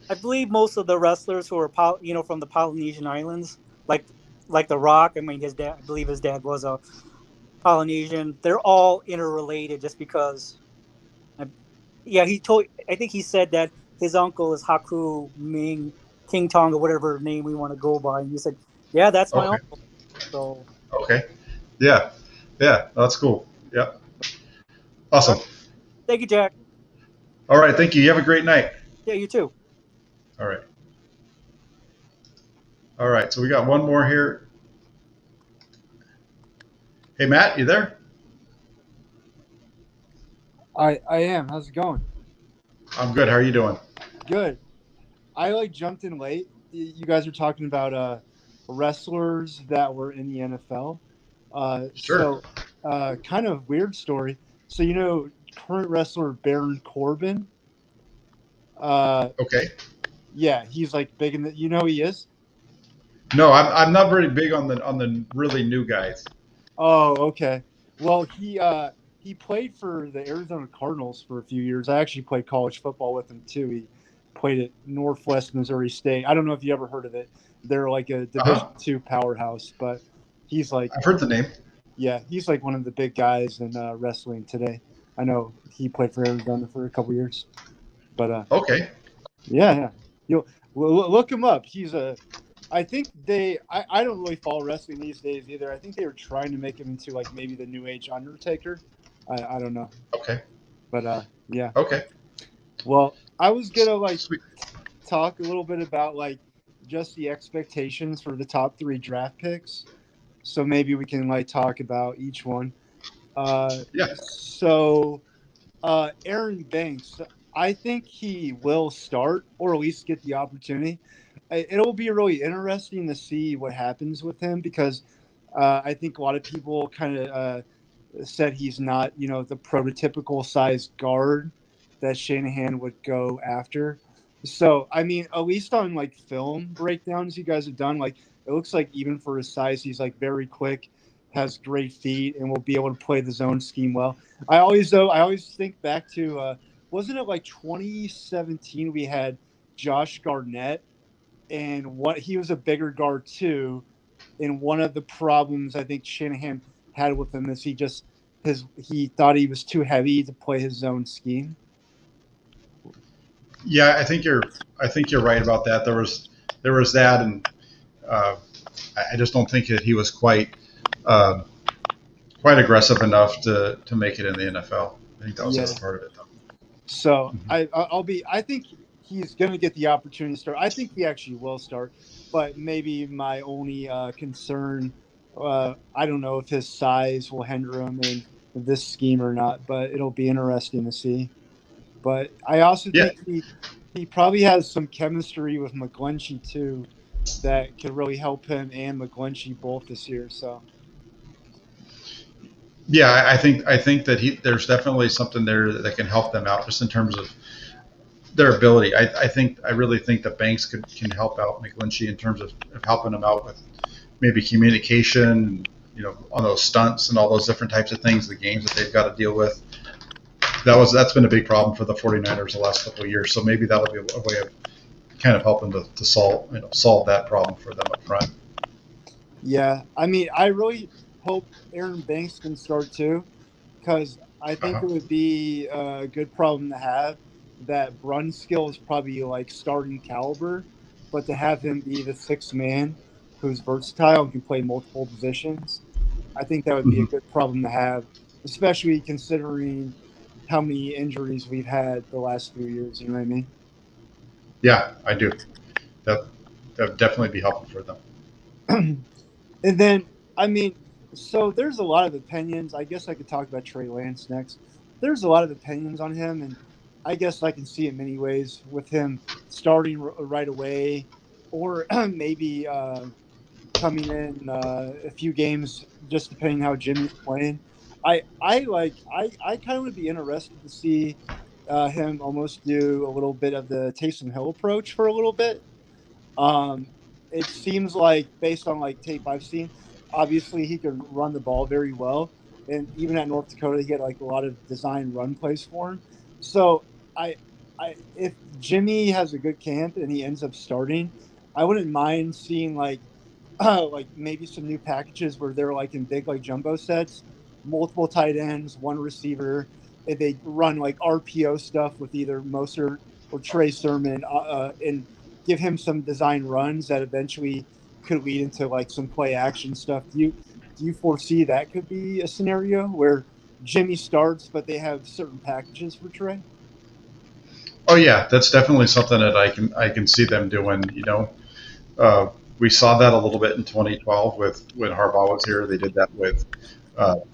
I believe most of the wrestlers who are from the Polynesian Islands, like The Rock. I mean, I believe his dad was a Polynesian. They're all interrelated, just because. I think he said that his uncle is Haku Ming King Tong, or whatever name we want to go by. And he said, "Yeah, that's my uncle." So. Okay. Yeah, that's cool. Yeah. Awesome. Thank you, Jack. All right, thank you. You have a great night. Yeah, you too. All right. So we got one more here. Hey, Matt, you there? I am. How's it going? I'm good. How are you doing? Good. I jumped in late. You guys are talking about wrestlers that were in the NFL. Sure. So, kind of weird story. So, current wrestler Baron Corbin. Okay. Yeah, he's big in the. You know who he is? No, I'm not very big on the really new guys. Oh, okay. Well, he played for the Arizona Cardinals for a few years. I actually played college football with him too. He played at Northwest Missouri State. I don't know if you ever heard of it. They're like a Division II powerhouse, but he's I've heard the name. Yeah, he's one of the big guys in wrestling today. I know he played for Arizona for a couple years, but okay. Yeah. You'll look him up. He's I think I don't really follow wrestling these days either. I think they were trying to make him into maybe the New Age Undertaker. I don't know. Okay. But Yeah. Okay. Well, I was gonna Sweet. talk a little bit about just the expectations for the top 3 draft picks. So maybe we can talk about each one. Yeah. So Aaron Banks, I think he will start or at least get the opportunity. It'll be really interesting to see what happens with him because I think a lot of people kind of said he's not, the prototypical size guard that Shanahan would go after. So, I mean, at least on film breakdowns you guys have done, it looks like even for his size, he's very quick, has great feet, and will be able to play the zone scheme well. I always think back to wasn't it 2017 we had Josh Garnett, and what he was a bigger guard too, and one of the problems I think Shanahan had with him is he thought he was too heavy to play his zone scheme. Yeah, I think you're right about that. There was that, and uh, I just don't think that he was uh, quite aggressive enough to make it in the NFL. I think that was the Yeah. other part of it, though. So Mhm. I think he's going to get the opportunity to start. I think he actually will start, but maybe my only concern, I don't know if his size will hinder him in this scheme or not, but it'll be interesting to see. But I also Yeah, think he probably has some chemistry with McGlinchey too that could really help him and McGlinchey both this year. So yeah. I think that there's definitely something there that can help them out just in terms of their ability. I really think that Banks can help out McGlinchey in terms of helping him out with maybe communication, on those stunts and all those different types of things, the games that they've got to deal with. That's been a big problem for the 49ers the last couple of years. So maybe that'll be a way of kind of helping to solve that problem for them up front. yeah, I mean, I really hope Aaron Banks can start too, because I think Uh-huh. it would be a good problem to have. That Brunskill is probably starting caliber, but to have him be the sixth man who's versatile and can play multiple positions, I think that would be a Hmm. good problem to have, especially considering how many injuries we've had the last few years. You know what I mean? Yeah, I do. That that would definitely be helpful for them. And then, I mean, so there's a lot of opinions. I guess I could talk about Trey Lance next. There's a lot of opinions on him, and I guess I can see it many ways with him starting right away, or maybe coming in a few games, just depending how Jimmy's playing. I kind of would be interested to see him almost do a little bit of the Taysom Hill approach for a little bit. um, it seems like based on tape I've seen, obviously he could run the ball very well, and even at North Dakota, he had a lot of design run plays for him. So I, if Jimmy has a good camp and he ends up starting, I wouldn't mind seeing maybe some new packages where they're in big jumbo sets, multiple tight ends, one receiver. And they run RPO stuff with either Moser or Trey Sermon, and give him some design runs that eventually could lead into some play action stuff. Do you foresee that could be a scenario where Jimmy starts, but they have certain packages for Trey? Oh yeah, that's definitely something that I can see them doing. Uh, we saw that a little bit in 2012 with when Harbaugh was here. They did that with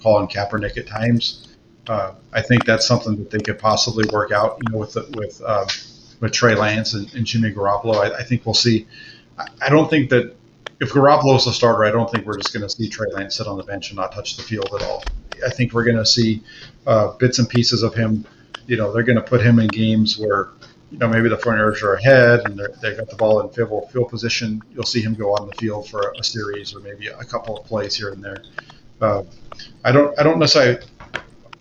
Colin Kaepernick at times. I think that's something that they could possibly work out. With Trey Lance and Jimmy Garoppolo. I think we'll see. I don't think that if Garoppolo's the starter, I don't think we're just going to see Trey Lance sit on the bench and not touch the field at all. I think we're going to see bits and pieces of him. They're going to put him in games where maybe the 49ers are ahead and they've got the ball in field position. You'll see him go on the field for a series or maybe a couple of plays here and there. Uh, I don't necessarily.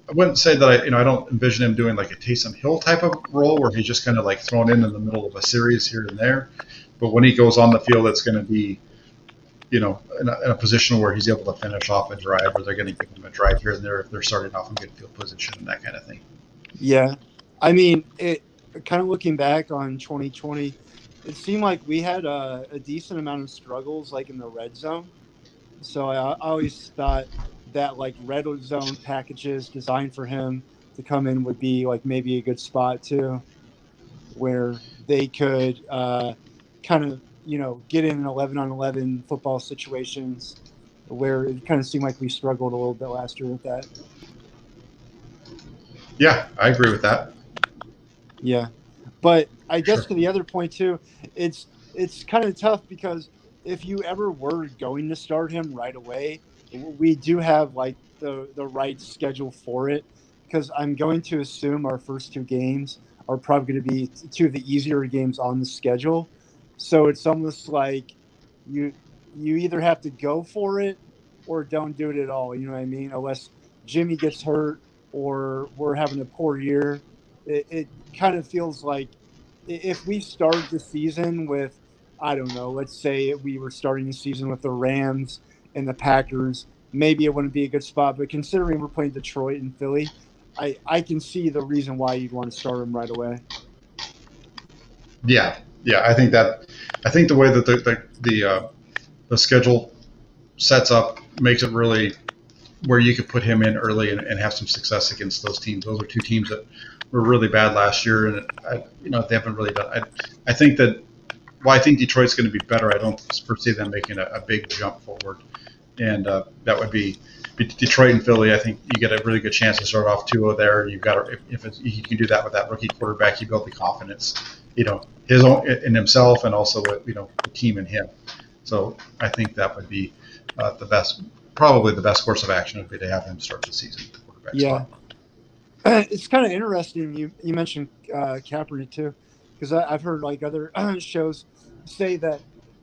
I wouldn't say that I don't envision him doing like a Taysom Hill type of role where he's just kind of like thrown in the middle of a series here and there. But when he goes on the field, it's going to be, in a position where he's able to finish off a drive, or they're going to give him a drive here and there if they're starting off in good field position and that kind of thing. Yeah, I mean, it kind of looking back on 2020, it seemed like we had a decent amount of struggles in the red zone. So I always thought that red zone packages designed for him to come in would be like maybe a good spot too, where they could kind of get in 11-on-11 football situations, where it kind of seemed like we struggled a little bit last year with that. Yeah, I agree with that. Yeah, but I guess Sure. to the other point too, it's kind of tough because if you ever were going to start him right away, we do have like the right schedule for it. Because I'm going to assume our first two games are probably going to be two of the easier games on the schedule. So it's almost like you you either have to go for it or don't do it at all. You know what I mean? Unless Jimmy gets hurt or we're having a poor year, it kind of feels like if we start the season with, I don't know, let's say we were starting the season with the Rams and the Packers, maybe it wouldn't be a good spot. But considering we're playing Detroit and Philly, I can see the reason why you'd want to start them right away. Yeah, yeah. I think the way that the schedule sets up makes it really where you could put him in early and have some success against those teams. Those are two teams that were really bad last year, and they haven't really done. I think that I think Detroit's going to be better. I don't foresee them making a big jump forward, and that would be Detroit and Philly. I think you get a really good chance to start off 2-0 there. You've got if you can do that with that rookie quarterback, you build the confidence, his own in himself and also with the team and him. So I think that would be probably the best course of action would be to have him start the season at the quarterback spot. It's kind of interesting. You mentioned Kaepernick too, because I've heard like other shows say that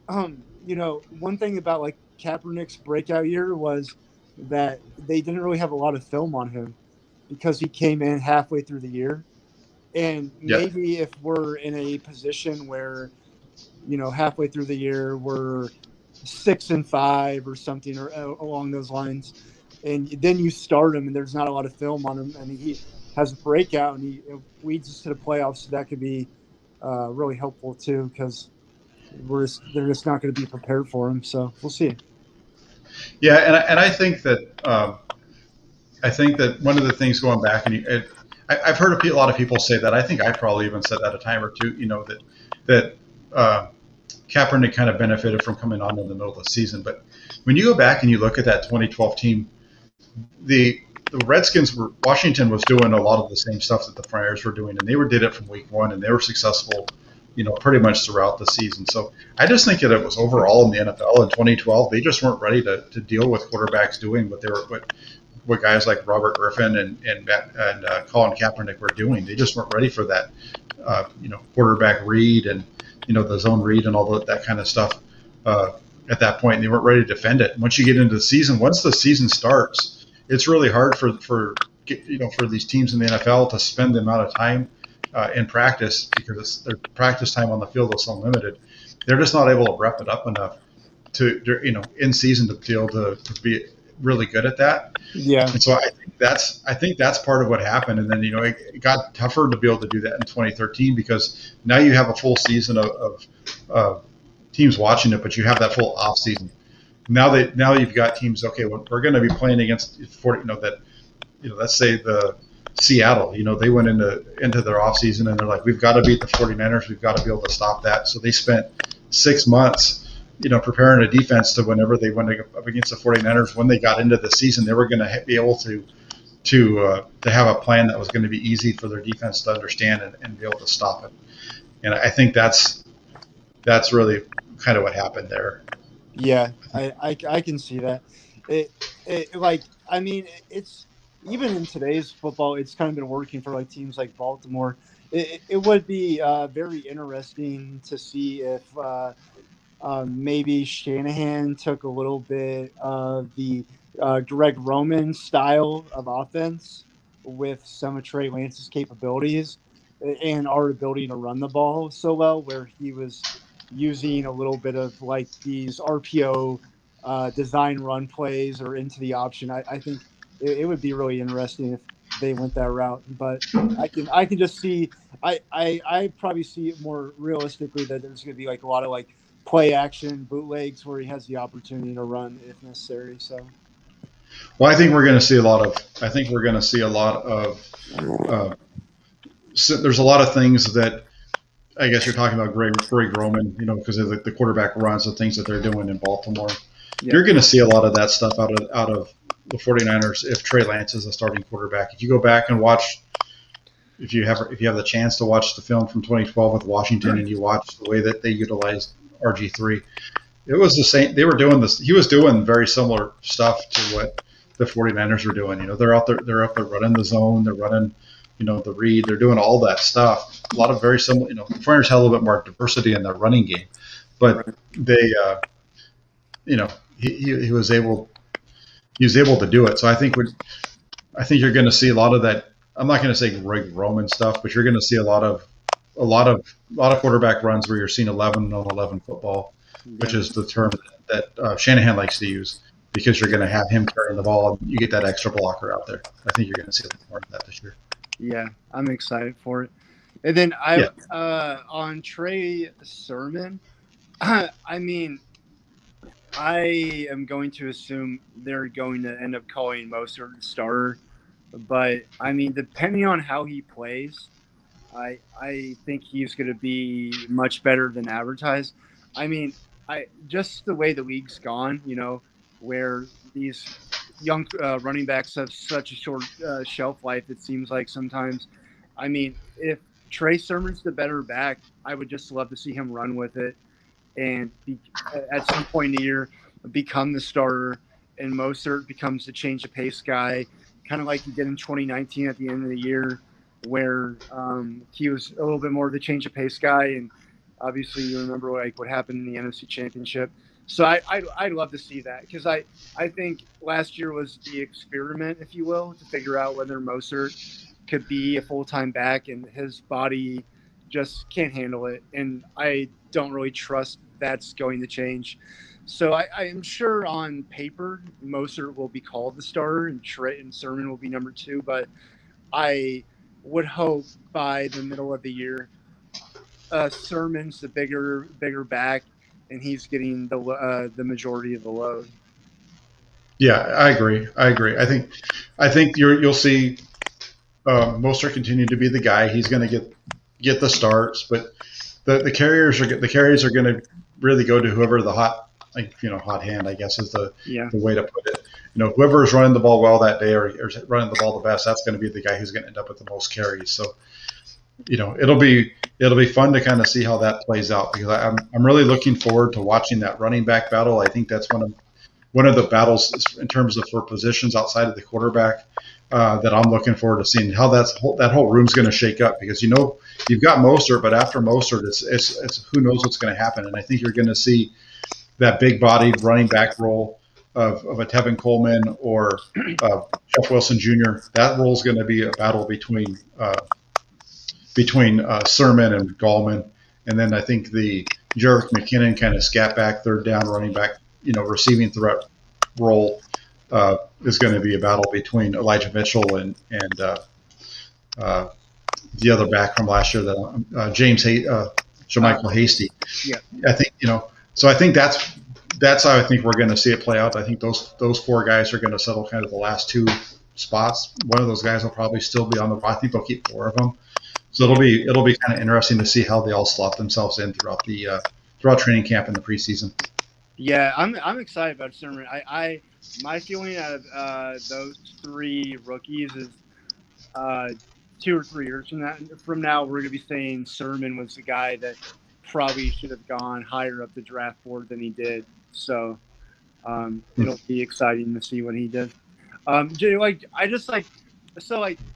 one thing about like Kaepernick's breakout year was that they didn't really have a lot of film on him because he came in halfway through the year, and Yeah. maybe if we're in a position where halfway through the year we're 6-5 or something or along those lines, and then you start him and there's not a lot of film on him and he has a breakout and he leads us to the playoffs, so that could be really helpful too, because they're just not going to be prepared for him. So we'll see. Yeah, and I think that one of the things going back I've heard a lot of people say that. I think I probably even said that a time or two. That Kaepernick kind of benefited from coming on in the middle of the season. But when you go back and you look at that 2012 team, the Redskins Washington was doing a lot of the same stuff that the Friars were doing, and they did it from week one, and they were successful, pretty much throughout the season. So I just think that it was overall in the NFL in 2012, they just weren't ready to deal with quarterbacks doing what guys like Robert Griffin and Colin Kaepernick were doing. They just weren't ready for that, quarterback read and the zone read and all that kind of stuff at that point. They weren't ready to defend it. Once you get into the season, once the season starts, it's really hard for these teams in the NFL to spend the amount of time in practice, because their practice time on the field is so limited. They're just not able to rep it up enough to in season to be able to be really good at that. Yeah. And so I think that's part of what happened. And then it got tougher to be able to do that in 2013, because now you have a full season of teams watching it, but you have that full off season. Now you've got teams. Okay, we're going to be playing against let's say the Seattle. They went into their off season and they're like, we've got to beat the 49ers. We've got to be able to stop that. So they spent 6 months preparing a defense to whenever they went up against the 49ers. When they got into the season, they were going to be able to have a plan that was going to be easy for their defense to understand and be able to stop it. And I think that's really kind of what happened there. Yeah, I can see that. It's even in today's football, it's kind of been working for like teams like Baltimore. It would be very interesting to see if maybe Shanahan took a little bit of the Greg Roman style of offense with some of Trey Lance's capabilities and our ability to run the ball so well, where he was using a little bit of like these RPO design run plays or into the option. I think it would be really interesting if they went that route. But I can just see I probably see it more realistically that there's going to be like a lot of like play action bootlegs where he has the opportunity to run if necessary. So Well, I think we're going to see a lot of. I think we're going to see a lot of. So there's a lot of things that I guess you're talking about Greg Roman, because of the quarterback runs, the things that they're doing in Baltimore. Yeah. You're going to see a lot of that stuff out of the 49ers if Trey Lance is a starting quarterback. If you go back and watch, if you have the chance to watch the film from 2012 with Washington and you watch the way that they utilized RG3, it was the same. They were doing this. He was doing very similar stuff to what the 49ers were doing. They're out there running the zone. They're running, the read. They're doing all that stuff. A lot of very similar. The 49ers had a little bit more diversity in their running game, but they, he was able to do it. So I think you're going to see a lot of that. I'm not going to say Greg Roman stuff, but you're going to see a lot of quarterback runs where you're seeing 11 on 11 football, which is the term that Shanahan likes to use, because you're going to have him carrying the ball and you get that extra blocker out there. I think you're going to see a lot more of that this year. Yeah, I'm excited for it. And then on Trey Sermon, I mean, I am going to assume they're going to end up calling Mostert the starter. But, I mean, depending on how he plays, I think he's going to be much better than advertised. I mean, just the way the league's gone, where these young running backs have such a short shelf life, it seems like sometimes. I mean, if Trey Sermon's the better back, I would just love to see him run with it and at some point in the year become the starter, and Mostert becomes the change of pace guy, kind of like he did in 2019 at the end of the year, where he was a little bit more of the change of pace guy. And obviously you remember what happened in the NFC Championship. So I'd love to see that, because I think last year was the experiment, if you will, to figure out whether Mostert could be a full-time back, and his body just can't handle it. And I don't really trust that's going to change. So I am sure on paper Mostert will be called the starter and Trey and Sermon will be number 2, but I would hope by the middle of the year Sermon's the bigger back, and he's getting the majority of the load. Yeah, I agree. I think you'll see Mostert continue to be the guy. He's going to get the starts, but the carries are going to really go to whoever the hot hand, I guess, is the way to put it. Whoever is running the ball well that day or running the ball the best, that's going to be the guy who's going to end up with the most carries. So, it'll be fun to kind of see how that plays out, because I'm really looking forward to watching that running back battle. I think that's one of the battles in terms of for positions outside of the quarterback that I'm looking forward to seeing how that whole room's going to shake up, because you've got Mostert, but after Mostert, it's who knows what's going to happen. And I think you're going to see that big-bodied running back role of a Tevin Coleman or Jeff Wilson Jr. That role is going to be a battle between Sermon and Gallman, and then I think the Jerick McKinnon kind of scat back, third down running back, receiving threat role is going to be a battle between Elijah Mitchell and the other back from last year, Jermichael Hasty. Yeah, I think So I think that's how I think we're going to see it play out. I think those 4 guys are going to settle kind of the last 2 spots. One of those guys will probably still be on the. I think they'll keep 4 of them. So it'll be kind of interesting to see how they all slot themselves in throughout training camp and the preseason. Yeah, I'm excited about Sermon. My feeling out of those 3 rookies is 2 or 3 years from now we're going to be saying Sermon was the guy that probably should have gone higher up the draft board than he did. So it'll be exciting to see what he did. I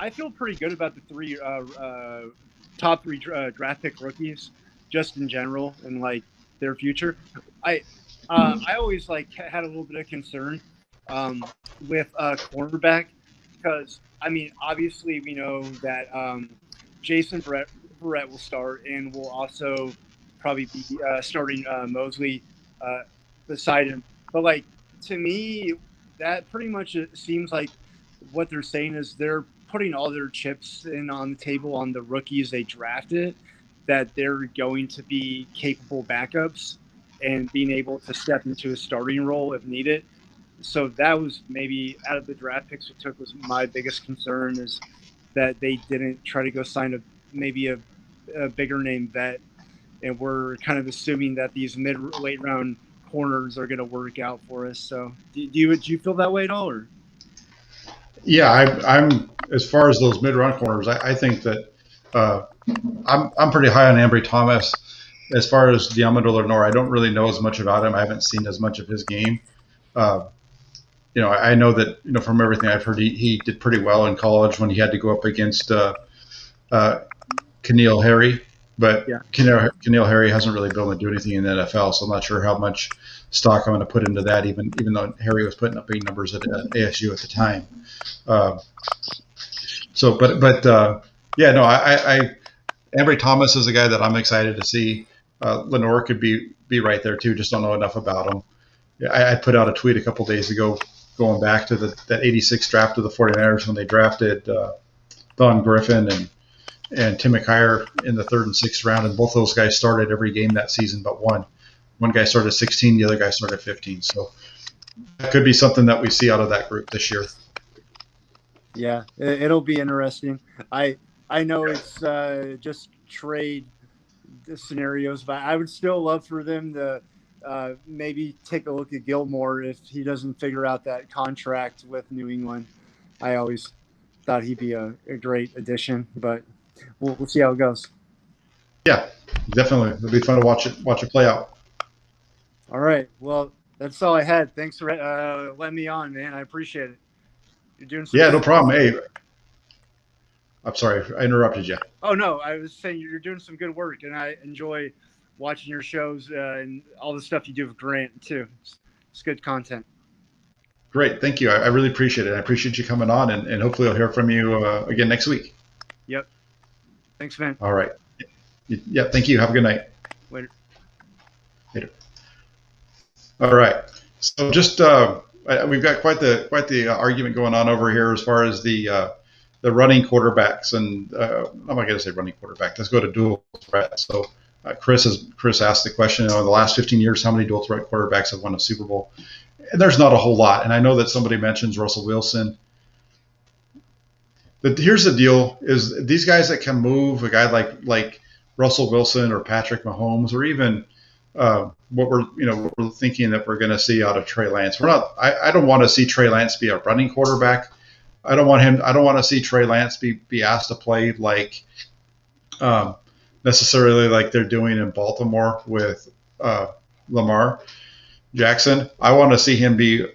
feel pretty good about the 3 top 3 draft pick rookies just in general and like their future. I always had a little bit of concern with cornerback, because I mean obviously we know that Jason Verrett will start and will also probably be starting Mosley beside him. But to me, that pretty much seems like what they're saying is they're putting all their chips in on the table on the rookies they drafted, that they're going to be capable backups and being able to step into a starting role if needed. So that was maybe out of the draft picks we took was my biggest concern, is that they didn't try to go sign a bigger name vet, and we're kind of assuming that these late round corners are going to work out for us. So do you feel that way at all? Or? Yeah, I'm as far as those mid-round corners, I think that I'm pretty high on Ambry Thomas. As far as Diamond Lenore, I don't really know as much about him. I haven't seen as much of his game. I know that from everything I've heard, he did pretty well in college when he had to go up against Keneal Harry. But yeah. Keneal Harry hasn't really been able to do anything in the NFL, so I'm not sure how much stock I'm going to put into that, even though Harry was putting up big numbers at ASU at the time. Ambry Thomas is a guy that I'm excited to see. Lenore could be right there too. Just don't know enough about him. I put out a tweet a couple days ago going back to that 86 draft of the 49ers when they drafted Don Griffin and Tim McKyer in the 3rd and 6th round, and both those guys started every game that season but one. One guy started 16, the other guy started 15. So that could be something that we see out of that group this year. Yeah, it'll be interesting. I know it's just trade scenarios, but I would still love for them to maybe take a look at Gilmore if he doesn't figure out that contract with New England. I always thought he'd be a great addition, but we'll see how it goes. Yeah, definitely. It'll be fun to watch it play out. All right. Well, that's all I had. Thanks for letting me on, man. I appreciate it. You're doing some no problem. Hey, I'm sorry, I interrupted you. Oh, no. I was saying you're doing some good work, and I enjoy watching your shows and all the stuff you do with Grant, too. It's good content. Great. Thank you. I really appreciate it. I appreciate you coming on, and hopefully I'll hear from you again next week. Yep. Thanks, man. All right. Yeah, thank you. Have a good night. Later. All right. So just we've got quite the argument going on over here as far as the running quarterbacks, and I'm not going to say running quarterback. Let's go to dual threat. So Chris asked the question, in the last 15 years, how many dual threat quarterbacks have won a Super Bowl? And there's not a whole lot. And I know that somebody mentions Russell Wilson. But here's the deal: is these guys that can move, a guy like Russell Wilson or Patrick Mahomes, or even what we're thinking that we're going to see out of Trey Lance. I don't want to see Trey Lance be a running quarterback. I don't want to see Trey Lance be asked to play like necessarily like they're doing in Baltimore with Lamar Jackson. I want to see him be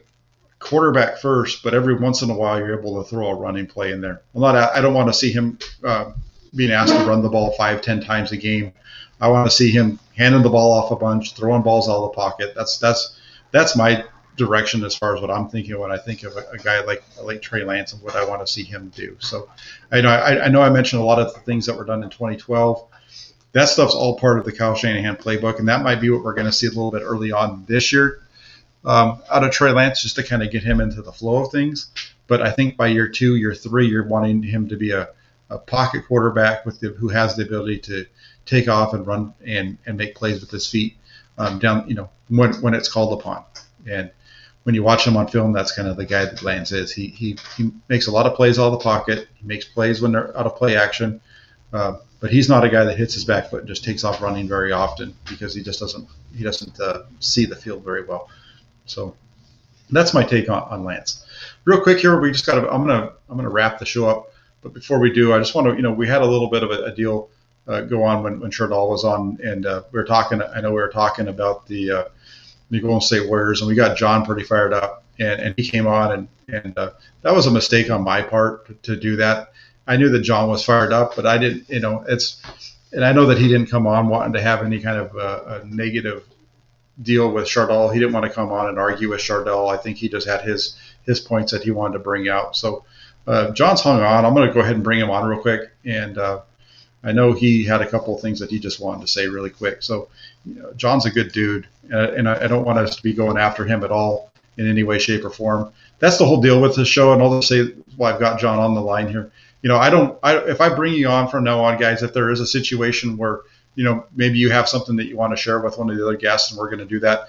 quarterback first, but every once in a while you're able to throw a running play in there. I don't want to see him being asked to run the ball 5-10 times a game. I want to see him handing the ball off a bunch, throwing balls out of the pocket. That's my direction as far as what I'm thinking when I think of a guy like Trey Lance and what I want to see him do. So I know I mentioned a lot of the things that were done in 2012. That stuff's all part of the Kyle Shanahan playbook, and that might be what we're going to see a little bit early on this year out of Trey Lance, just to kind of get him into the flow of things. But I think by year 2, year 3, you're wanting him to be a pocket quarterback who has the ability to take off and run and make plays with his feet down, when it's called upon. And when you watch him on film, that's kind of the guy that Lance is. He makes a lot of plays out of the pocket. He makes plays when they're out of play action. But he's not a guy that hits his back foot and just takes off running very often, because he doesn't see the field very well. So that's my take on Lance. Real quick here, I'm gonna wrap the show up. But before we do, I just want to, we had a little bit of a deal go on when Shardal was on, and we were talking about the Golden State Warriors, and we got John pretty fired up, and he came on, and that was a mistake on my part to do that. I knew that John was fired up, but I didn't, and I know that he didn't come on wanting to have any kind of a negative deal with Shardal. He didn't want to come on and argue with Shardal. I think he just had his points that he wanted to bring out. So John's hung on. I'm going to go ahead and bring him on real quick, and I know he had a couple of things that he just wanted to say really quick. So John's a good dude, and I don't want us to be going after him at all in any way, shape, or form. That's the whole deal with this show, and I'll just say why I've got John on the line here. If I bring you on from now on, guys, if there is a situation where maybe you have something that you want to share with one of the other guests, and we're going to do that,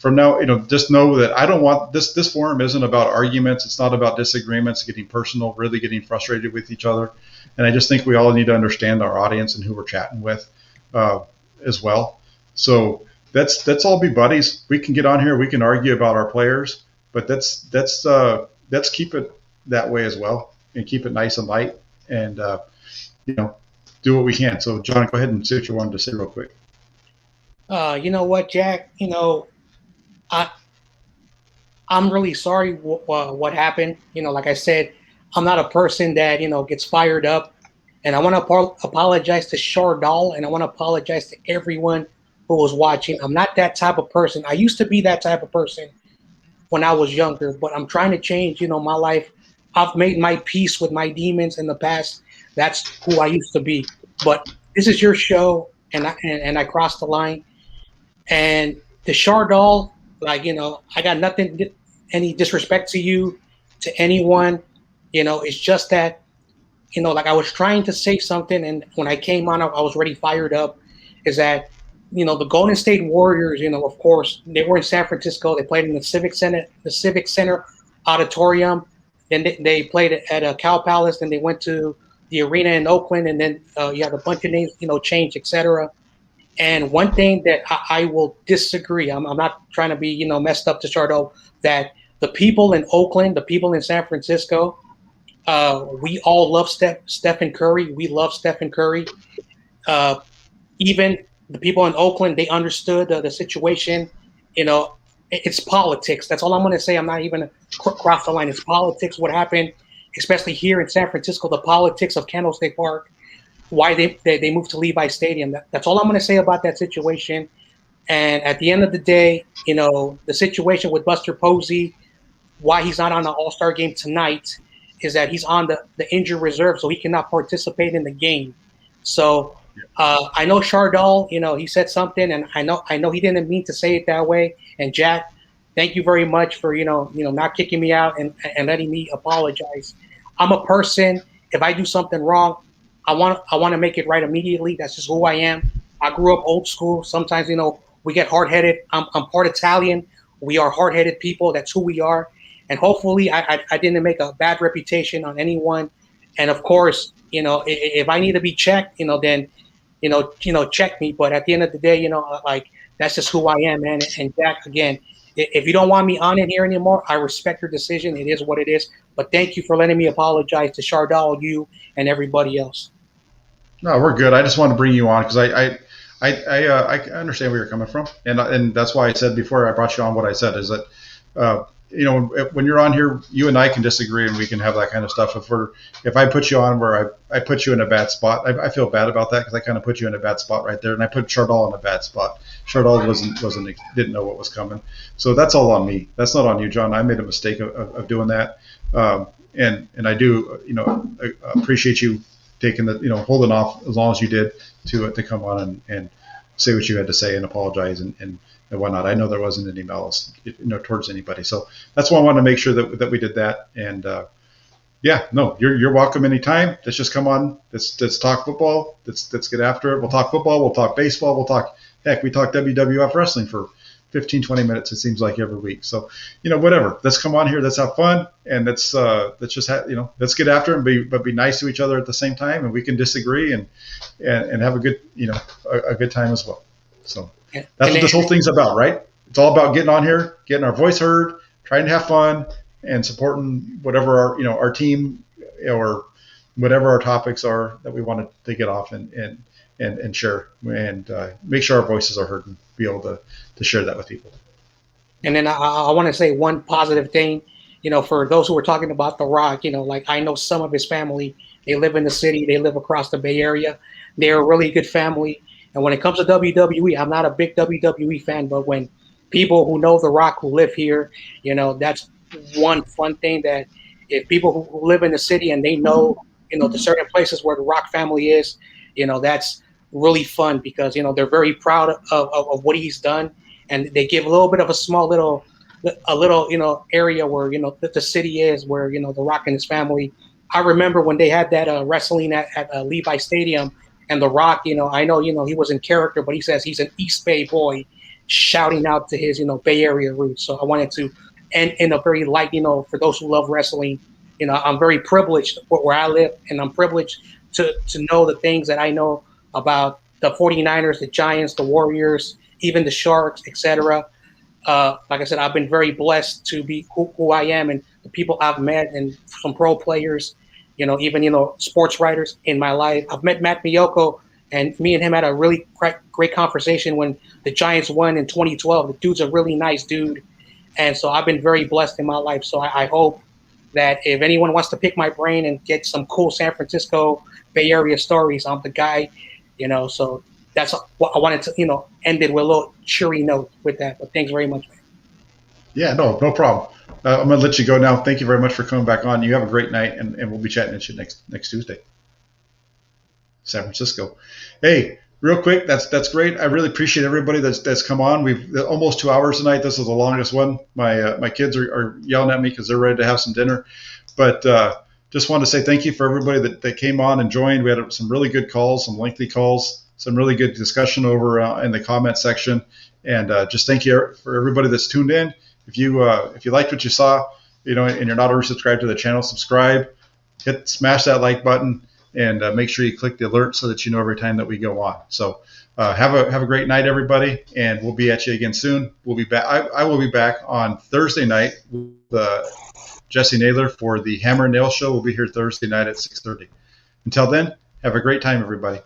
from now, just know that I don't want this. This forum isn't about arguments. It's not about disagreements, getting personal, really getting frustrated with each other. And I just think we all need to understand our audience and who we're chatting with as well. So let's all be buddies. We can get on here. We can argue about our players, but let's keep it that way as well, and keep it nice and light, and do what we can. So John, go ahead and say what you wanted to say real quick. You know what, Jack? I'm really sorry what happened. Like I said, I'm not a person that gets fired up, and I want to apologize to Shardal, and I want to apologize to everyone who was watching. I'm not that type of person. I used to be that type of person when I was younger, but I'm trying to change. My life. I've made my peace with my demons in the past. That's who I used to be. But this is your show, and I crossed the line. And the Shardal, I got nothing, any disrespect to you, to anyone. It's just that, I was trying to say something, and when I came on, I was already fired up. Is that, the Golden State Warriors, of course, they were in San Francisco. They played in the Civic Center Auditorium. Then they played at a Cal Palace. Then they went to the arena in Oakland, and then you have a bunch of names, changed, etc. And one thing that I will disagree, I'm not trying to be, messed up to Chardo, that the people in Oakland, the people in San Francisco, we all love Stephen Curry. We love Stephen Curry. Even the people in Oakland, they understood the situation. It's politics. That's all I'm going to say. I'm not even going to cross the line. It's politics. What happened, especially here in San Francisco, the politics of Candlestick Park, why they moved to Levi Stadium. That's all I'm going to say about that situation. And at the end of the day, the situation with Buster Posey, why he's not on the All-Star game tonight is that he's on the injured reserve, so he cannot participate in the game. So I know Shardal, he said something, and I know he didn't mean to say it that way. And Jack, thank you very much for not kicking me out and letting me apologize. I'm a person, if I do something wrong, I want to make it right immediately. That's just who I am. I grew up old school. Sometimes, we get hard-headed. I'm part Italian. We are hard-headed people. That's who we are. And hopefully I didn't make a bad reputation on anyone. And of course, if I need to be checked, then, check me. But at the end of the day, that's just who I am, man. And Jack, again, if you don't want me on in here anymore, I respect your decision. It is what it is. But thank you for letting me apologize to Shardal, you, and everybody else. No, we're good. I just wanted to bring you on because I understand where you're coming from, and that's why I said before I brought you on what I said is that when you're on here, you and I can disagree and we can have that kind of stuff. If I put you on where I put you in a bad spot, I feel bad about that because I kind of put you in a bad spot right there, and I put Shardal in a bad spot. Shardal didn't know what was coming, so that's all on me. That's not on you, John. I made a mistake of doing that, and I do appreciate you taking holding off as long as you did to come on and say what you had to say and apologize and whatnot. I know there wasn't any malice towards anybody, so that's why I wanted to make sure that we did that. And you're welcome anytime. Let's just come on. Let's talk football. Let's get after it. We'll talk football. We'll talk baseball. We talk WWF wrestling for 15, 20 minutes, it seems like, every week. So, whatever. Let's come on here. Let's have fun, and let's just let's get after it, but be nice to each other at the same time, and we can disagree and have a good a good time as well. So that's what this whole thing's about, right? It's all about getting on here, getting our voice heard, trying to have fun, and supporting whatever our team or whatever our topics are that we want to get off and share and make sure our voices are heard and be able to share that with people. And then I want to say one positive thing, for those who were talking about The Rock, I know some of his family, they live in the city, they live across the Bay Area. They're a really good family. And when it comes to WWE, I'm not a big WWE fan, but when people who know The Rock who live here, that's one fun thing that if people who live in the city and they know, the certain places where The Rock family is, that's really fun because, they're very proud of what he's done. And they give a little bit of a small little area where, the city is where, The Rock and his family. I remember when they had that wrestling at Levi Stadium and The Rock, I know, he was in character, but he says he's an East Bay boy. shouting out to his, Bay Area roots. So I wanted to end in a very light, for those who love wrestling. I'm very privileged where I live, and I'm privileged to know the things that I know about the 49ers, the Giants, the Warriors, even the Sharks, etc. Like I said, I've been very blessed to be who I am, and the people I've met, and some pro players, even sports writers in my life. I've met Matt Miyoko, and me and him had a really great conversation when the Giants won in 2012. The dude's a really nice dude, and so I've been very blessed in my life. So I hope that if anyone wants to pick my brain and get some cool San Francisco Bay Area stories, I'm the guy. So that's what I wanted to, end it with a little cheery note with that. But thanks very much, man. Yeah, no problem. I'm going to let you go now. Thank you very much for coming back on. You have a great night, and we'll be chatting at you next Tuesday. San Francisco. Hey, real quick, that's great. I really appreciate everybody that's come on. We've almost 2 hours tonight. This is the longest one. My kids are yelling at me because they're ready to have some dinner. But just wanted to say thank you for everybody that came on and joined. We had some really good calls, some lengthy calls, some really good discussion over in the comment section. And just thank you for everybody that's tuned in. If you liked what you saw, and you're not already subscribed to the channel, subscribe, smash that like button, and make sure you click the alert so that you know every time that we go on. So have a great night, everybody, and we'll be at you again soon. We'll be back. I will be back on Thursday night with Jesse Naylor for the Hammer and Nail Show. We'll be here Thursday night at 6:30. Until then, have a great time, everybody.